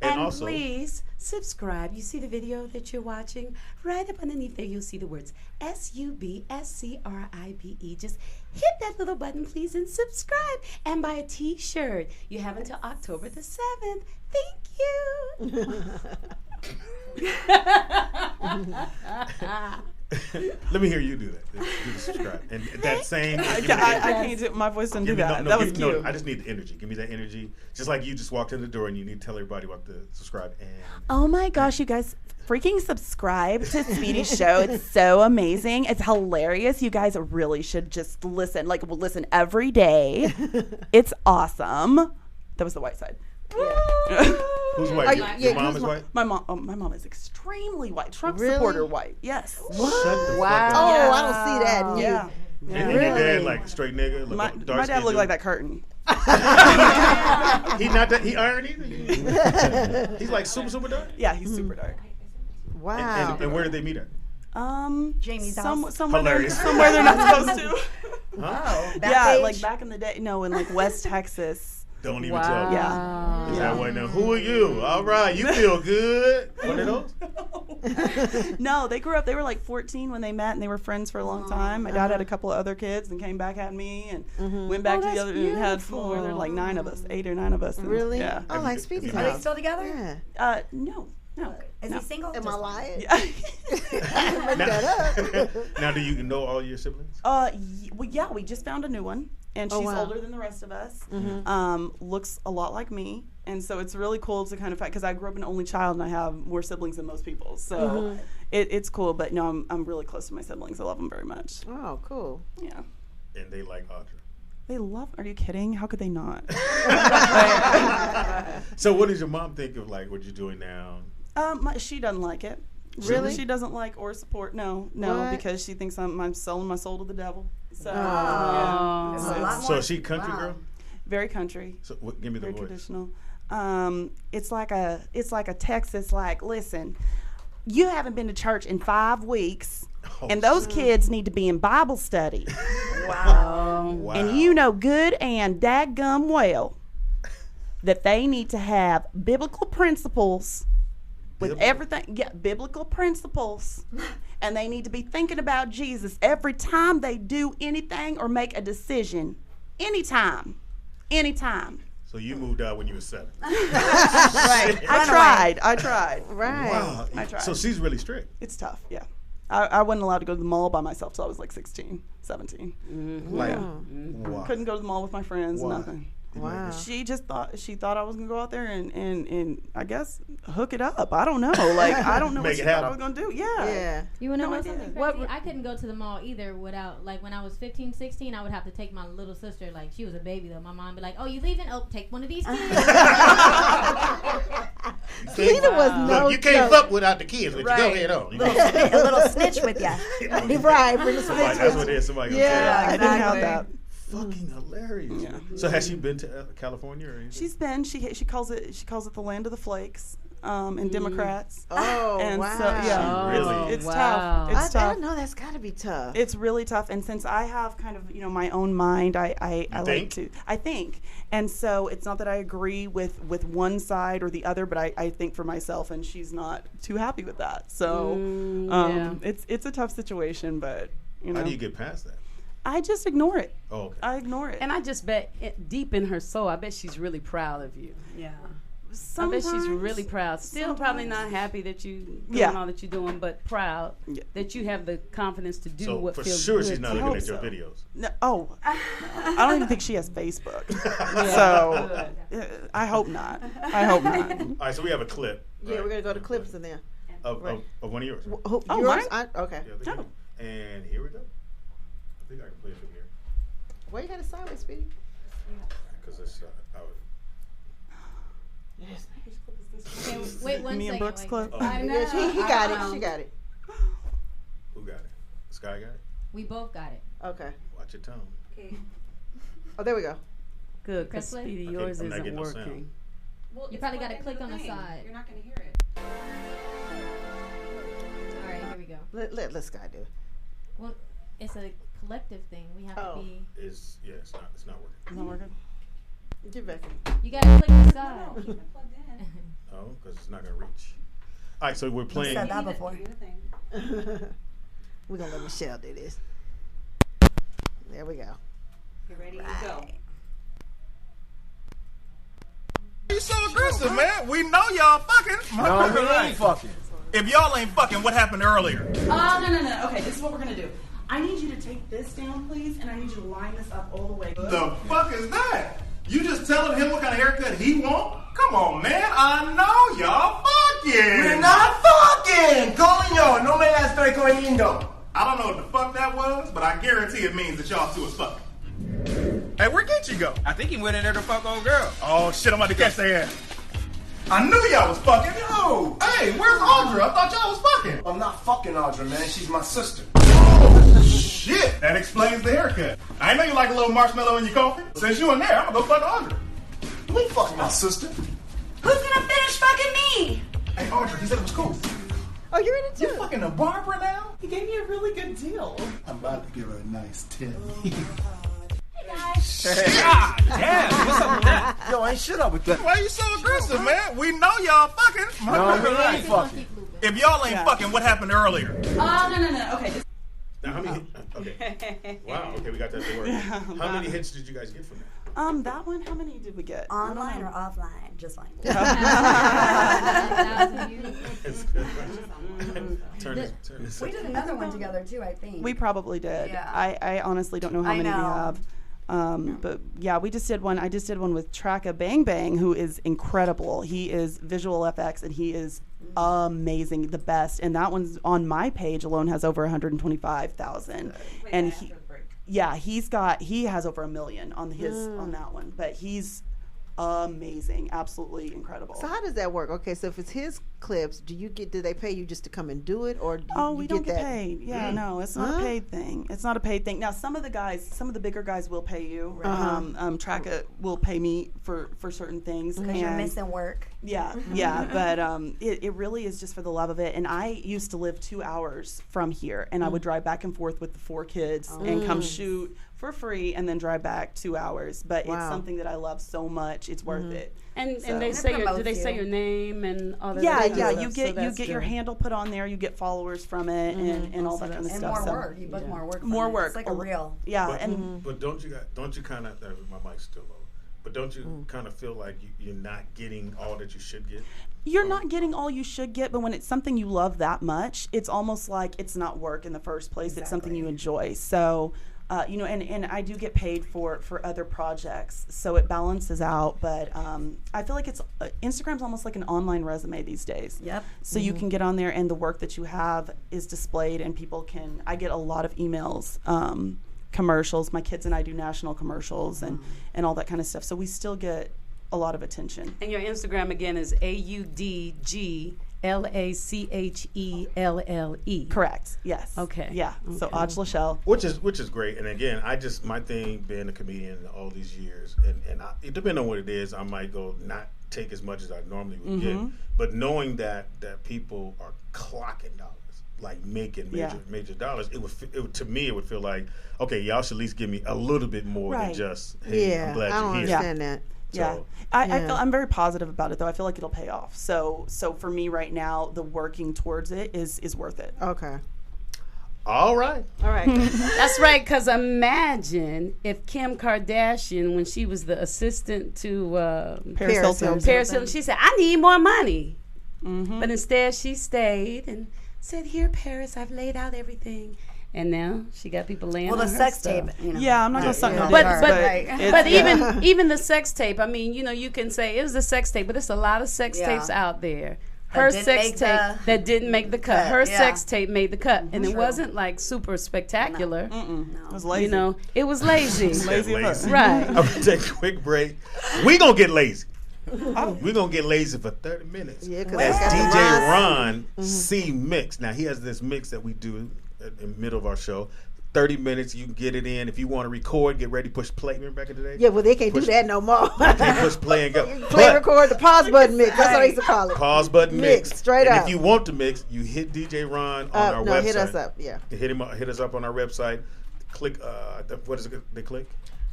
And also, please subscribe. You see the video that you're watching? Right up underneath there, you'll see the words SUBSCRIBE. Just hit that little button, please, and subscribe. And buy a t-shirt. You have until October the 7th. Thank you. let me hear you do that. Do the subscribe. And that same. I can't do my voice doesn't do that. That was cute. I just need the energy. Give me that energy. Just like you just walked in the door and you need to tell everybody what to subscribe. And Oh my gosh, you guys freaking subscribe to Speedy's show. It's so amazing. It's hilarious. You guys really should just listen. Like, listen every day. It's awesome. That was the white side. Who's white? Your mom is white? My mom is extremely white. Trump Really? supporter white. Yes. What? Wow. Oh, I don't see that in you. Yeah. And your dad like straight nigga? My dad looked like that curtain. He not that. He iron either. He's like super dark. Yeah, he's super dark. Wow. And where did they meet at? Jamie's house. Somewhere they're not supposed to. Huh? Yeah, like back in the day. No, in like West Texas. Don't even tell me. Yeah. Is that way now? Who are you? All right, you feel good. One of those? No, they grew up. They were like 14 when they met, and they were friends for a long time. My dad had a couple of other kids, and came back, had me, and went back to the other, and had 4. There were like 9 of us, 8 or 9 of us. And, Really? Yeah. Oh, like Speedy's Are they house. still together? Yeah. No. Is he single? Am I lying? Yeah. Make that up. Now, do you know all your siblings? Well, yeah, we just found a new one, and she's wow. older than the rest of us. Looks a lot like me, and so it's really cool to kind of because I grew up an only child and I have more siblings than most people, so it's cool. But no, I'm really close to my siblings. I love them very much. Oh, cool. Yeah. And they like Audra. They love. Are you kidding? How could they not? So, what does your mom think of like what you're doing now? She doesn't like it. Really? She doesn't like or support. No, What? because she thinks I'm selling my soul to the devil. So, So is she country girl? Very country. So give me the Very voice. traditional. It's like a Texas like. Listen, you haven't been to church in 5 weeks, and those kids need to be in Bible study. Wow. And you know good and dadgum well that they need to have biblical principles with everything. Yeah, biblical principles. And they need to be thinking about Jesus every time they do anything or make a decision. Anytime. So you moved out when you were 7. Right. I tried. Right. Wow. I tried. So she's really strict. It's tough, yeah. I wasn't allowed to go to the mall by myself till I was like 16, 17. Like, Wow. Couldn't go to the mall with my friends, nothing. Wow. She thought I was gonna go out there and I guess hook it up. I don't know. Like I don't know what she thought I was gonna do. Yeah. Yeah. You wanna know idea. something crazy? I couldn't go to the mall either without, like, when I was 15, 16, I would have to take my little sister. Like, she was a baby though. My mom would be like, "Oh, you leaving? Oh, take one of these kids." Selena was no Look, you can't fuck without the kids, but you go ahead on. A little snitch with you. Right. Bring the Somebody, that's what it is. Somebody gonna Yeah, tell you. I didn't have that. Fucking hilarious. Yeah. So has she been to California or anything? She's been. She calls it the land of the flakes. And Democrats. Oh, and wow. so yeah, Really? it's tough. It's tough. I know that's got to be tough. It's really tough. And since I have kind of my own mind, I like to think, and so it's not that I agree with one side or the other, but I think for myself, and she's not too happy with that. So it's a tough situation, but How do you get past that? I just ignore it. Oh, okay. I ignore it. And I just bet deep in her soul, I bet she's really proud of you. Yeah. I bet she's really proud. Still probably not happy that you doing all that you're doing, but proud that you have the confidence to do what feels good. So for sure she's not looking at your videos. No, I don't even think she has Facebook. So I hope not. All right, so we have a clip. Yeah, we're going to go to clips in there. Of one of yours. Yours? Okay. Yeah, and here we go. I think I can play it from here. Why you got it sideways, Speedy? Because it's Yes. Okay, wait 1 Me and second. Brooks clip. I know. He got it. She got it. Who got it? Sky got it? We both got it. Okay. Watch your tone. Okay. Oh, there we go. Good, because Press play? Speedy, Okay, yours I'm not isn't getting no sound. working. Well, you probably got to click on the side. You're not going to hear it. All right, here we go. Let Sky do it. Well, it's a collective thing. We have to be. It's not working. It's not working. Get back. You got to click the side. Keep it plugged in. Oh, because it's not going to reach. All right, so we're playing. Said that before. We're going to let Michelle do this. There we go. You ready to go? You so aggressive, man. We know y'all fucking. No, we ain't fucking. If y'all ain't fucking, what happened earlier? No. Okay, this is what we're going to do. I need you to take this down, please, and I need you to line this up all the way. The fuck is that? You just telling him what kind of haircut he want? Come on, man. I know y'all fucking. We're not fucking. Coño, no me la estoy cogiendo. I don't know what the fuck that was, but I guarantee it means that y'all two is fucking. Hey, where Geechee go? I think he went in there to fuck old girl. Oh, shit, I'm about to catch their ass. I knew y'all was fucking. Yo, hey, where's Audra? I thought y'all was fucking. I'm not fucking Audra, man. She's my sister. Oh, shit. That explains the haircut. I know you like a little marshmallow in your coffee. Since you in there, I'm gonna go fuck Audra. You ain't fucking my sister. Who's gonna finish fucking me? Hey, Audra, he said it was cool. Oh, you're in it too? You fucking a Barbara now? He gave me a really good deal. I'm about to give her a nice tip. God damn, what's up with that? Yo, ain't shit up with that. Why you so aggressive, man? We know y'all fucking. No, we ain't fucking. If y'all ain't fucking, what happened earlier? No. Okay. Now, how many? Okay. Wow. Okay, we got that to work. How many hits did you guys get from that? That one, how many did we get? Online or offline? Just fine. We did another one together too, I think. We probably did. Yeah. I honestly don't know how many we have. But yeah, we just did one. I just did one with Traka Bang Bang, who is incredible. He is visual FX and he is amazing, the best. And that one's on my page alone has over 125,000. And he has over 1 million on his on that one. But he's amazing, absolutely incredible. So how does that work? Okay, so if it's his clips, do they pay you just to come and do it, or do you, we don't get paid? Yeah, no, it's not a paid thing. It's not a paid thing. Now, some of the bigger guys will pay you. Traka will pay me for certain things because you're missing work. Yeah, but it really is just for the love of it. And I used to live 2 hours from here, and I would drive back and forth with the 4 kids and come shoot for free and then drive back 2 hours. But it's something that I love so much. It's worth it. And they say do they say your name and all that? Yeah. You get your handle put on there. You get followers from it and all that kind of stuff. And more work. You book more work. More work. It's like a reel. Yeah. But don't you kind of my mic's still low. But don't you kind of feel like you're not getting all that you should get? You're not getting all you should get, but when it's something you love that much, it's almost like it's not work in the first place. Exactly. It's something you enjoy. So, and I do get paid for other projects, so it balances out. But I feel like Instagram's almost like an online resume these days. Yep. So you can get on there, and the work that you have is displayed, and I get a lot of emails. Commercials. My kids and I do national commercials and all that kind of stuff. So we still get a lot of attention. And your Instagram again is AUDGLACHELLE. Correct. Yes. Okay. Yeah. Okay. So Audra Lachelle. Which is great. And again, my thing being a comedian all these years, and it depends on what it is, I might go not take as much as I normally would get. But knowing that people are clocking dollars. Like making major dollars, it would to me it would feel like, okay, y'all should at least give me a little bit more than just, hey, I'm glad you're here. I don't understand that. So, I'm very positive about it though. I feel like it'll pay off. So for me right now, the working towards it is worth it. Okay. All right. That's right. Because imagine if Kim Kardashian, when she was the assistant to Paris Hilton, she said, "I need more money," but instead she stayed and said, "Here, Paris, I've laid out everything." And now she got people laying on her sex stuff. tape. You know. Yeah, I'm not gonna suck no but even the sex tape. I mean, you can say it was a sex tape, but there's a lot of sex tapes out there. Her sex tape that didn't make the cut. Her sex tape made the cut, and it wasn't like super spectacular. No. It was lazy. It was lazy. lazy. Right. I'm gonna take a quick break. We gonna get lazy. We're going to get lazy for 30 minutes. Yeah, that's DJ Ron C Mix. Now, he has this mix that we do in the middle of our show. 30 minutes, you can get it in. If you want to record, get ready, push play. Remember back in the day? Yeah, well, they can't do that no more. They can't push play and go. Record, the pause button mix. That's what I used to call it. Pause button mix. Straight up. And if you want to mix, you hit DJ Ron on our website. Hit us up, yeah. Hit us up on our website. Click, what is it they click?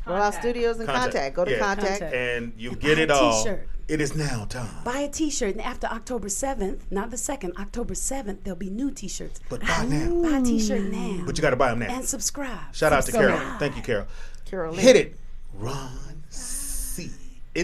Rollout Studios and contact. Go to contact. And you get it all. T-shirt. It is now time. Buy a T-shirt, and after October 7th, not the 2nd, October 7th, there'll be new T-shirts. But buy now. Buy a T-shirt now. But you got to buy them now. And subscribe. Shout out to Carol. Thank you, Carol. Carol. Hit it, Ron.